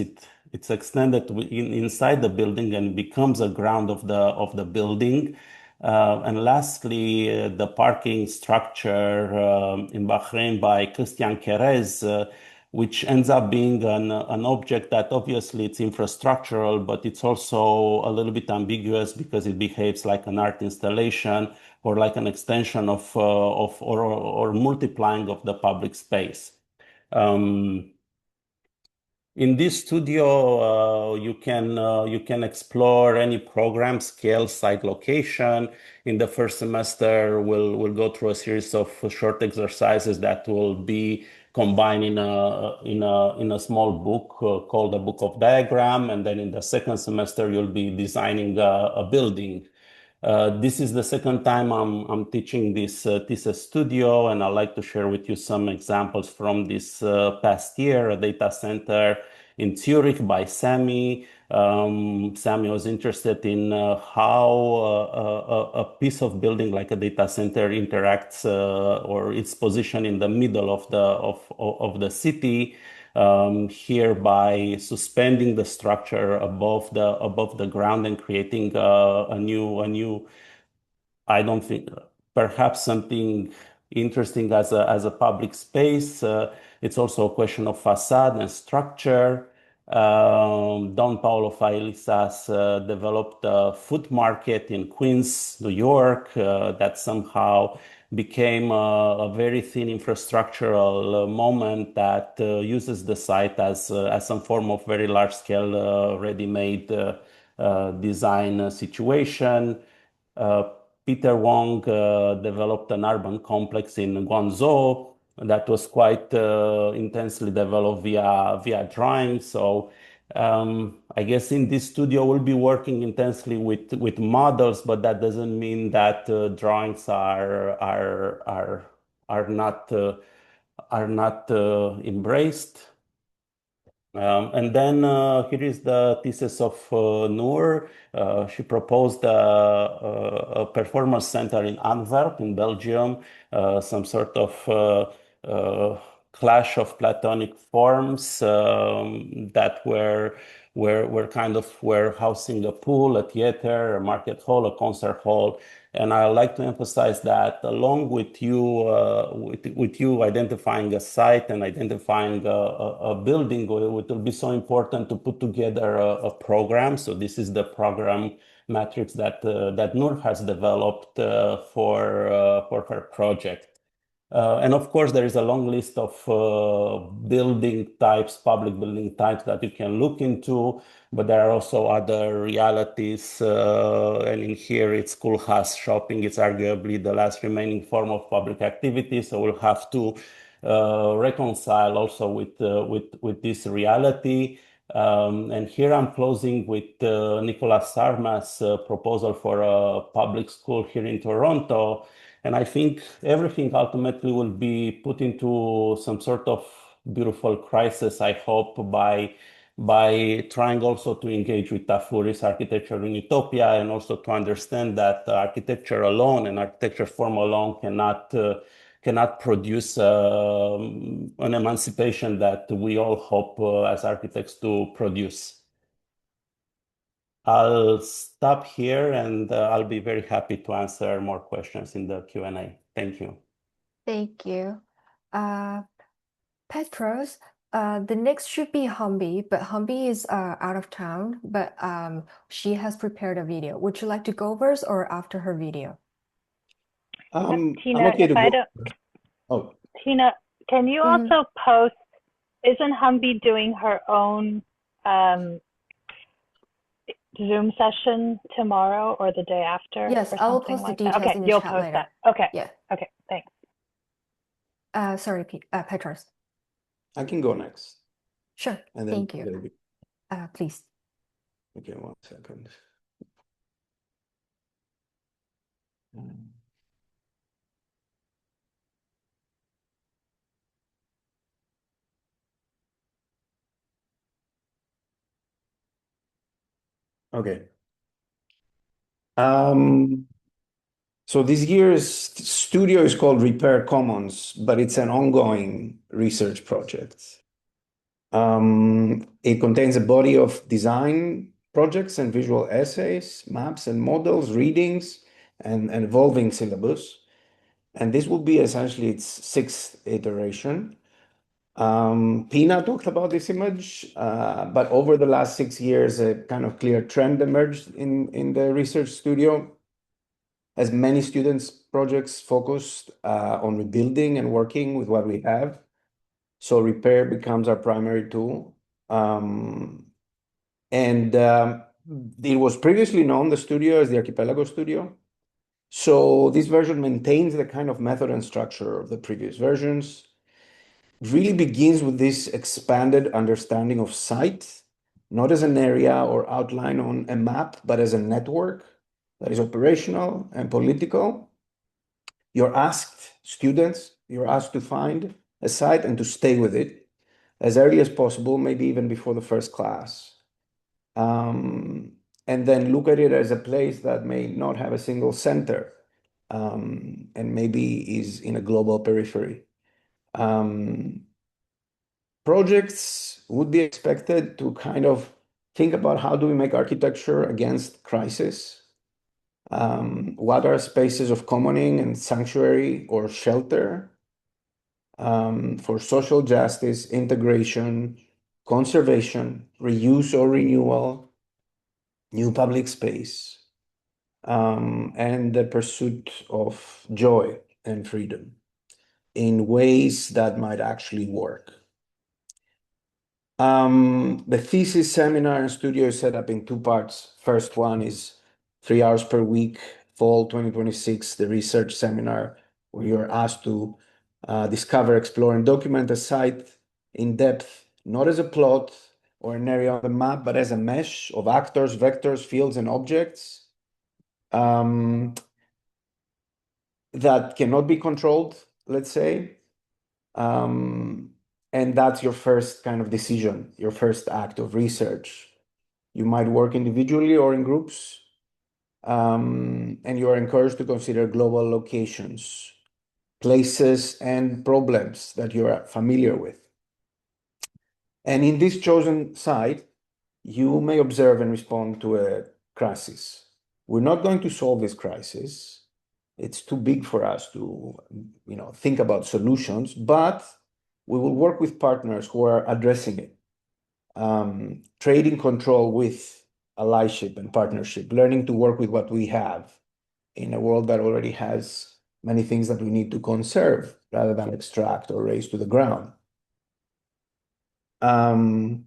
it's extended inside the building and becomes a ground of the building. And lastly, the parking structure in Bahrain by Christian Querez, which ends up being an object that obviously it's infrastructural, but it's also a little bit ambiguous because it behaves like an art installation or like an extension or multiplying of the public space. In this studio, you can explore any program, scale, site, location. In the first semester, we'll go through a series of short exercises that will be combined in a small book called the Book of Diagram, and then in the second semester, you'll be designing a building. This is the second time I'm teaching this thesis studio, and I'd like to share with you some examples from this past year, a data center in Zurich by Sammy. Sammy was interested in how a piece of building like a data center interacts or its position in the middle of the city. Here by suspending the structure above the ground and creating a new, I don't think, perhaps something interesting as a public space. It's also a question of facade and structure. Don Paulo Faelisas developed a food market in Queens, New York, that somehow became a very thin infrastructural moment that uses the site as some form of very large scale ready-made design situation. Peter Wong developed an urban complex in Guangzhou that was quite intensely developed via drawing. So I guess in this studio we'll be working intensely with models, but that doesn't mean that drawings are not embraced. And then here is the thesis of Noor. She proposed a performance center in Antwerp, in Belgium, some sort of clash of Platonic forms that were housing a pool, a theater, a market hall, a concert hall. And I like to emphasize that along with you identifying a site and identifying a building, it will be so important to put together a program. So this is the program matrix that Noor has developed for her project. And of course, there is a long list of building types, public building types that you can look into, but there are also other realities. And in here, it's Koolhaas shopping. It's arguably the last remaining form of public activity. So we'll have to reconcile also with this reality. And here I'm closing with Nicolas Sarma's proposal for a public school here in Toronto. And I think everything ultimately will be put into some sort of beautiful crisis, I hope, by trying also to engage with Tafuri's architecture in utopia, and also to understand that architecture alone and architecture form alone cannot produce an emancipation that we all hope as architects to produce. I'll stop here, and I'll be very happy to answer more questions in the Q&A. Thank you. Thank you. Petros, the next should be Humby, but Humby is out of town, but she has prepared a video. Would you like to go first or after her video? Tina, I'm okay to if I go. don't, Oh, Tina, can you also post, isn't Humby doing her own Zoom session tomorrow or the day after? Yes, or I will something post the like that? details Okay, in the you'll chat post later. that. Okay. Yeah. Okay, thanks. Sorry, Petros. I can go next. Sure. And then Thank you. it'll be- Please. Okay, 1 second. Okay. So this year's studio is called Repair Commons, but it's an ongoing research project. It contains a body of design projects and visual essays, maps and models, readings, and an evolving syllabus. And this will be essentially its 6th iteration. Pina talked about this image, but over the last 6 years, a kind of clear trend emerged in the research studio, as many students' projects focused on rebuilding and working with what we have. So repair becomes our primary tool. It was previously known, the studio, as the Archipelago Studio. So this version maintains the kind of method and structure of the previous versions. It really begins with this expanded understanding of site, not as an area or outline on a map, but as a network that is operational and political. Students, you're asked to find a site and to stay with it as early as possible, maybe even before the first class. And then look at it as a place that may not have a single center, and maybe is in a global periphery. Projects would be expected to kind of think about how do we make architecture against crisis? What are spaces of commoning and sanctuary or shelter for social justice, integration, conservation, reuse or renewal, new public space, and the pursuit of joy and freedom in ways that might actually work. The thesis seminar and studio is set up in two parts. First one is 3 hours per week, fall 2026, the research seminar, where you're asked to discover, explore, and document a site in depth, not as a plot or an area on the map, but as a mesh of actors, vectors, fields, and objects that cannot be controlled, let's say. And that's your first kind of decision, your first act of research. You might work individually or in groups, and you are encouraged to consider global locations, places, and problems that you are familiar with. And in this chosen site, you may observe and respond to a crisis. We're not going to solve this crisis. It's too big for us to, think about solutions, but we will work with partners who are addressing it. Trading control with allyship and partnership, learning to work with what we have in a world that already has many things that we need to conserve rather than extract or raise to the ground. And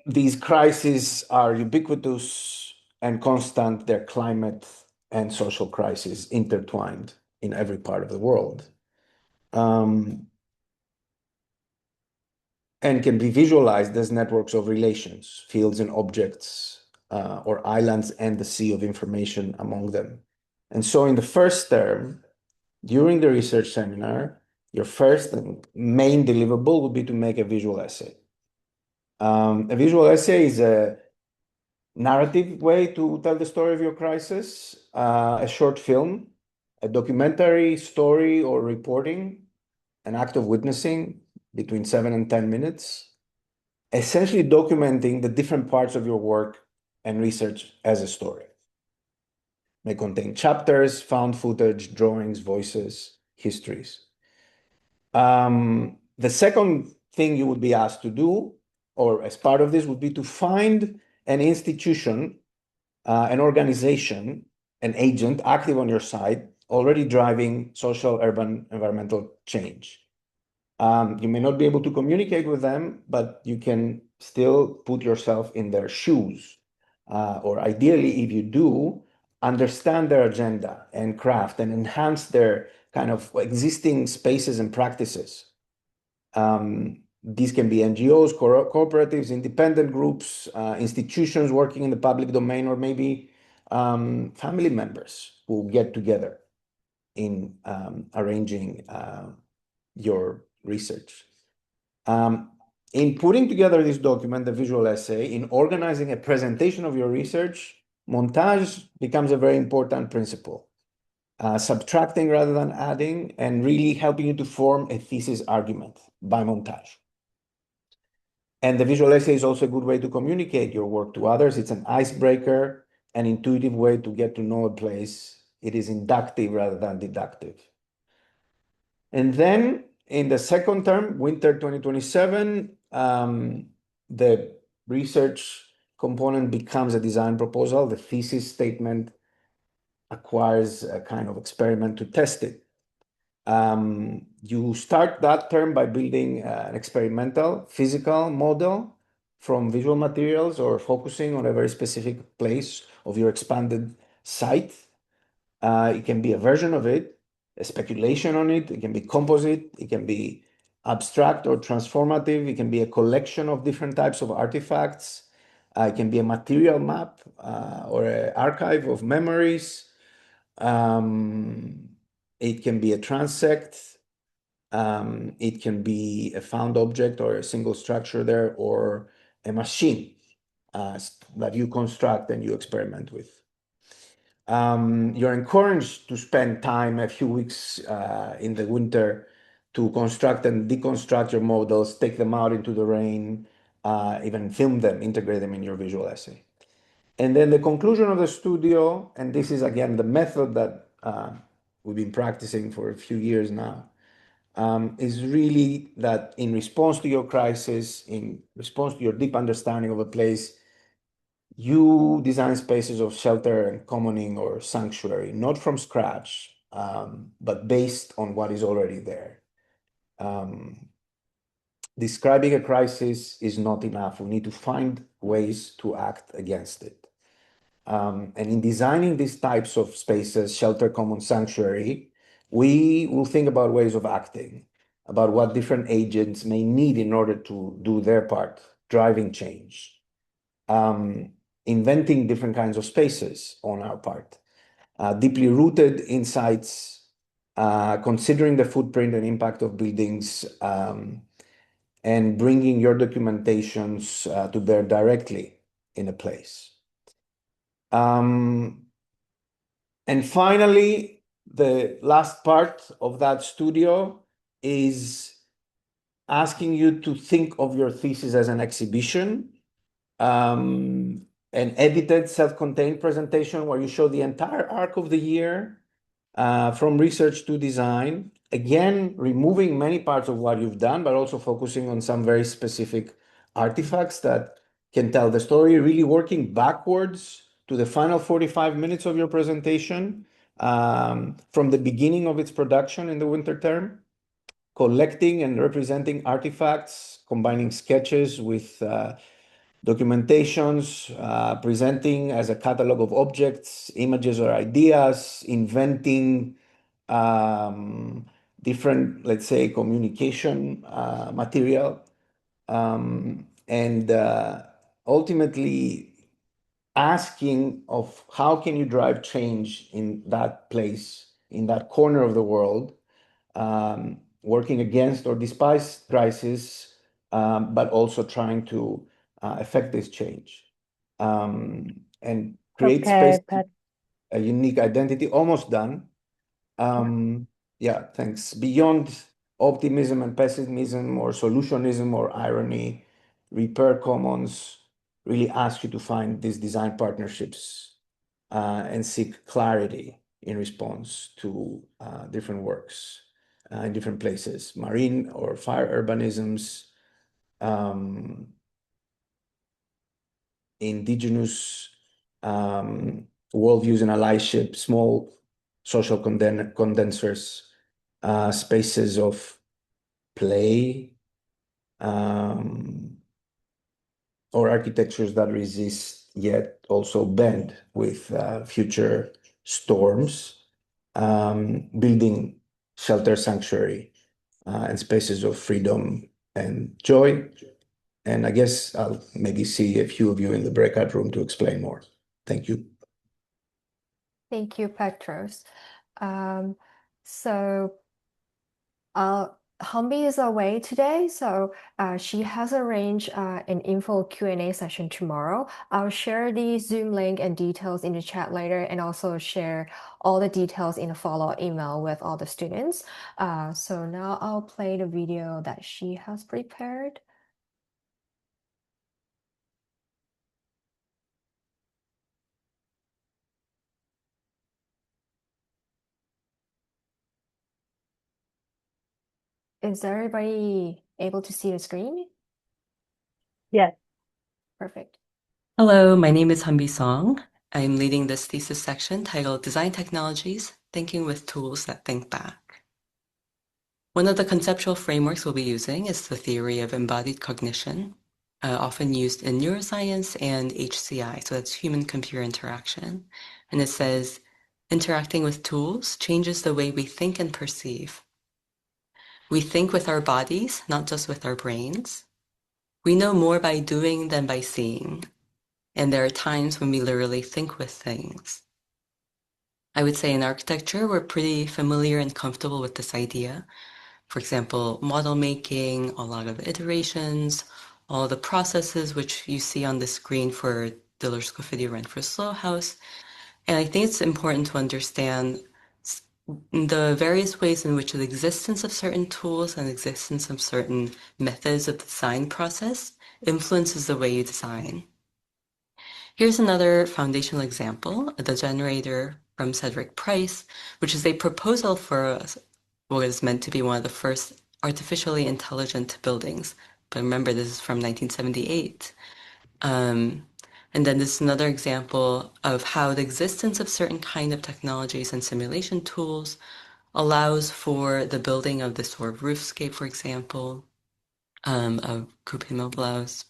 these crises are ubiquitous and constant. They're climate and social crises intertwined in every part of the world. And can be visualized as networks of relations, fields and objects, or islands and the sea of information among them. And so in the first term, during the research seminar, your first and main deliverable would be to make a visual essay. A visual essay is a narrative way to tell the story of your crisis, a short film, a documentary, story, or reporting, an act of witnessing between 7 and 10 minutes, essentially documenting the different parts of your work and research as a story. May contain chapters, found footage, drawings, voices, histories. The second thing you would be asked to do, or as part of this, would be to find an institution, an organization, an agent active on your site, already driving social, urban, environmental change. You may not be able to communicate with them, but you can still put yourself in their shoes. Or ideally, if you do, understand their agenda and craft and enhance their kind of existing spaces and practices. These can be NGOs, cooperatives, independent groups, institutions working in the public domain, or maybe family members who get together in arranging your research. In putting together this document, the visual essay, in organizing a presentation of your research, montage becomes a very important principle. Subtracting rather than adding, and really helping you to form a thesis argument by montage. And the visual essay is also a good way to communicate your work to others. It's an icebreaker, an intuitive way to get to know a place. It is inductive rather than deductive. And then in the second term, winter 2027, the research component becomes a design proposal. The thesis statement acquires a kind of experiment to test it. You start that term by building an experimental physical model from visual materials or focusing on a very specific place of your expanded site. It can be a version of it, a speculation on it. It can be composite. It can be abstract or transformative. It can be a collection of different types of artifacts. It can be a material map or an archive of memories. It can be a transect. It can be a found object or a single structure there, or a machine that you construct and you experiment with. You're encouraged to spend time, a few weeks in the winter, to construct and deconstruct your models, take them out into the rain, even film them, integrate them in your visual essay. And then the conclusion of the studio, and this is again the method that we've been practicing for a few years now, is really that in response to your crisis, in response to your deep understanding of a place, you design spaces of shelter and commoning or sanctuary, not from scratch, but based on what is already there. Describing a crisis is not enough. We need to find ways to act against it. And in designing these types of spaces, shelter, common, sanctuary, we will think about ways of acting, about what different agents may need in order to do their part, driving change, inventing different kinds of spaces on our part, deeply rooted insights, considering the footprint and impact of buildings, and bringing your documentations to bear directly in a place. And finally, the last part of that studio is asking you to think of your thesis as an exhibition, an edited, self-contained presentation where you show the entire arc of the year, from research to design. Again, removing many parts of what you've done, but also focusing on some very specific artifacts that can tell the story, really working backwards to the final 45 minutes of your presentation, from the beginning of its production in the winter term, collecting and representing artifacts, combining sketches with documentations, presenting as a catalog of objects, images, or ideas, inventing different, let's say, communication material, and ultimately asking of how can you drive change in that place, in that corner of the world, working against or despite crisis, but also trying to affect this change, and create space, a unique identity. Almost done. Yeah, thanks. Beyond optimism and pessimism or solutionism or irony, Repair Commons really ask you to find these design partnerships and seek clarity in response to different works in different places, marine or fire urbanisms, indigenous worldviews and allyship, small social condensers, spaces of play, or architectures that resist yet also bend with future storms, building shelter, sanctuary, and spaces of freedom and joy. And I guess I'll maybe see a few of you in the breakout room to explain more. Thank you. Thank you, Petros. So Humby is away today, so she has arranged an info Q&A session tomorrow. I'll share the Zoom link and details in the chat later, and also share all the details in a follow-up email with all the students. So now I'll play the video that she has prepared. Is everybody able to see the screen? Yes. Perfect. Hello, my name is Humby Song. I'm leading this thesis section titled Design Technologies, Thinking with Tools That Think Back. One of the conceptual frameworks we'll be using is the theory of embodied cognition, often used in neuroscience and HCI, so that's human-computer interaction. And it says, interacting with tools changes the way we think and perceive. We think with our bodies, not just with our brains. We know more by doing than by seeing. And there are times when we literally think with things. I would say in architecture, we're pretty familiar and comfortable with this idea. For example, model making, a lot of iterations, all the processes which you see on the screen for Diller's Graffiti Rent for Slow House. And I think it's important to understand the various ways in which the existence of certain tools and existence of certain methods of the design process influences the way you design. Here's another foundational example, the generator from Cedric Price, which is a proposal for what is meant to be one of the first artificially intelligent buildings. But remember, this is from 1978. And then this is another example of how the existence of certain kind of technologies and simulation tools allows for the building of this sort of roofscape, for example, of group immobiles.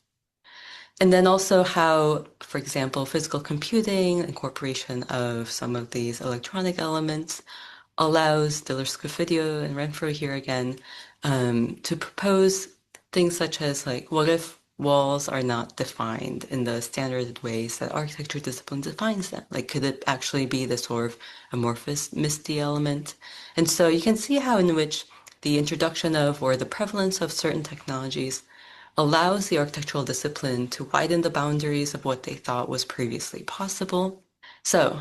And then also how, for example, physical computing, incorporation of some of these electronic elements allows Diller-Scofidio and Renfro here again to propose things such as like, what if walls are not defined in the standard ways that architecture discipline defines them? Like, could it actually be the sort of amorphous, misty element? And so you can see how in which the introduction of or the prevalence of certain technologies allows the architectural discipline to widen the boundaries of what they thought was previously possible. So,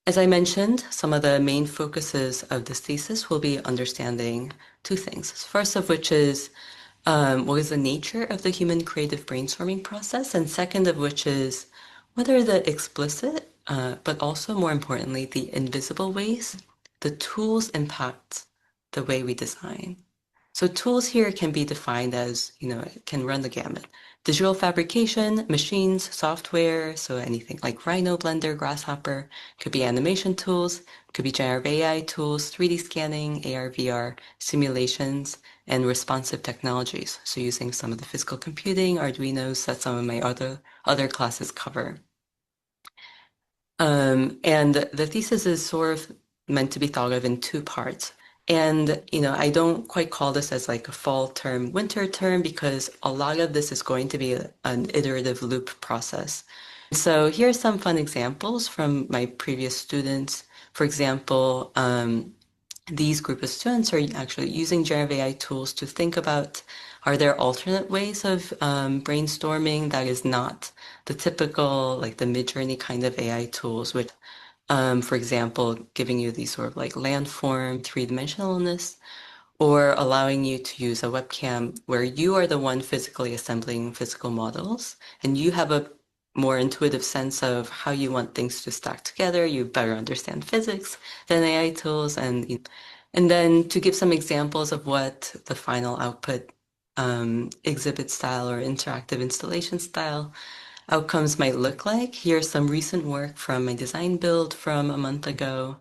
as I mentioned, some of the main focuses of this thesis will be understanding two things. First of which is what is the nature of the human creative brainstorming process, and second of which is what are the explicit, but also more importantly, the invisible ways the tools impact the way we design. So tools here can be defined as, it can run the gamut. Digital fabrication, machines, software, so anything like Rhino, Blender, Grasshopper, could be animation tools, could be generative AI tools, 3D scanning, AR, VR, simulations, and responsive technologies. So using some of the physical computing, Arduinos that some of my other classes cover. And the thesis is sort of meant to be thought of in two parts. And, I don't quite call this as like a fall term, winter term, because a lot of this is going to be an iterative loop process. So here are some fun examples from my previous students. For example, these group of students are actually using generative AI tools to think about, are there alternate ways of brainstorming that is not the typical, like the Midjourney kind of AI tools, which for example, giving you these sort of like landform three-dimensionalness, or allowing you to use a webcam where you are the one physically assembling physical models, and you have a more intuitive sense of how you want things to stack together. You better understand physics than AI tools, and then to give some examples of what the final output exhibit style or interactive installation style outcomes might look like. Here's some recent work from my design build from a month ago,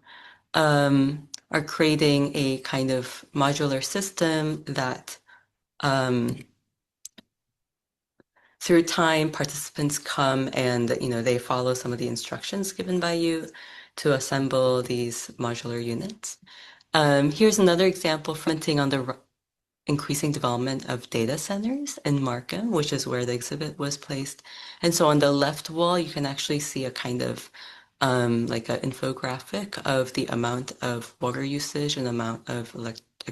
are creating a kind of modular system that through time, participants come and, they follow some of the instructions given by you to assemble these modular units. Here's another example commenting on the increasing development of data centers in Markham, which is where the exhibit was placed. And so on the left wall, you can actually see a kind of like an infographic of the amount of water usage and amount of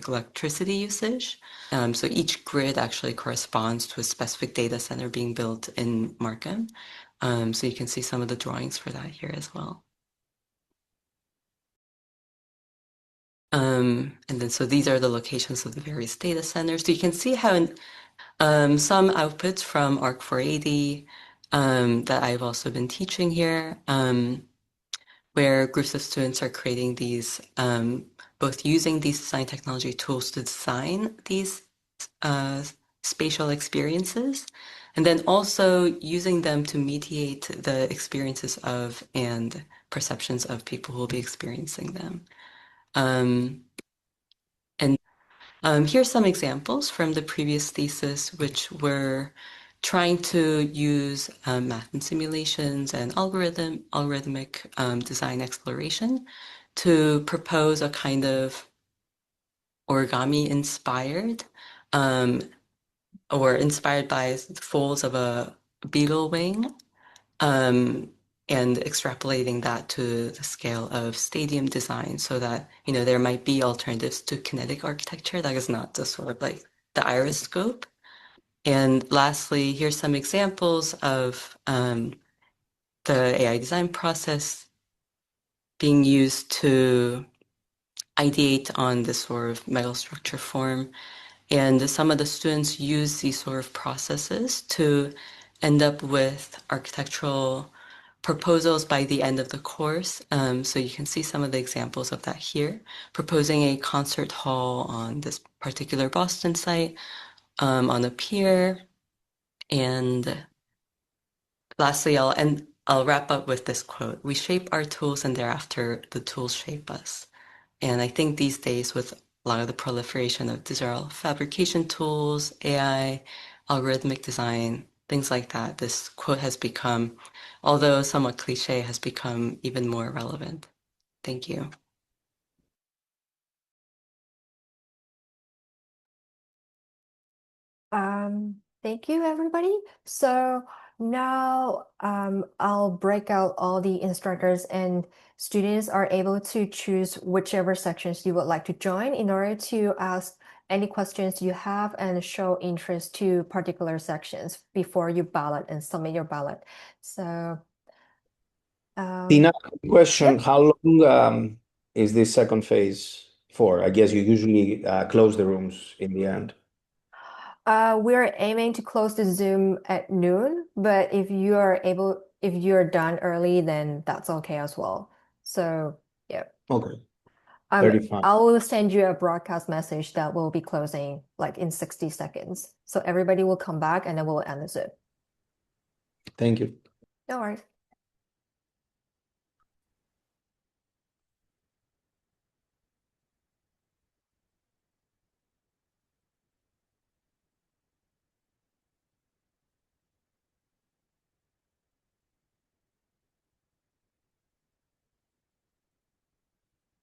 electricity usage. So each grid actually corresponds to a specific data center being built in Markham. So you can see some of the drawings for that here as well. And then so these are the locations of the various data centers. So you can see how some outputs from ARC 480 that I've also been teaching here, where groups of students are creating these, both using these design technology tools to design these spatial experiences, and then also using them to mediate the experiences of and perceptions of people who will be experiencing them. Here's some examples from the previous thesis, which were trying to use math and simulations and algorithmic design exploration to propose a kind of origami inspired or inspired by the folds of a beetle wing, and extrapolating that to the scale of stadium design so that, there might be alternatives to kinetic architecture that is not just sort of like the iris scope. And lastly, here's some examples of the AI design process being used to ideate on this sort of metal structure form. And some of the students use these sort of processes to end up with architectural proposals by the end of the course. So you can see some of the examples of that here. Proposing a concert hall on this particular Boston site, on a pier, and lastly, I'll wrap up with this quote. We shape our tools and thereafter the tools shape us. And I think these days with a lot of the proliferation of digital fabrication tools, AI, algorithmic design, things like that, this quote has become, although somewhat cliche, has become even more relevant. Thank you. Thank you, everybody. So now I'll break out all the instructors, and students are able to choose whichever sections you would like to join in order to ask any questions you have and show interest to particular sections before you ballot and submit your ballot. So Tina, question, yep. how long is this second phase for? I guess you usually close the rooms in the end. We're aiming to close the Zoom at noon, but if you're done early, then that's okay as well. So yeah. Okay. 35. I will send you a broadcast message that will be closing like in 60 seconds. So everybody will come back and then we'll end the Zoom. Thank you. No worries.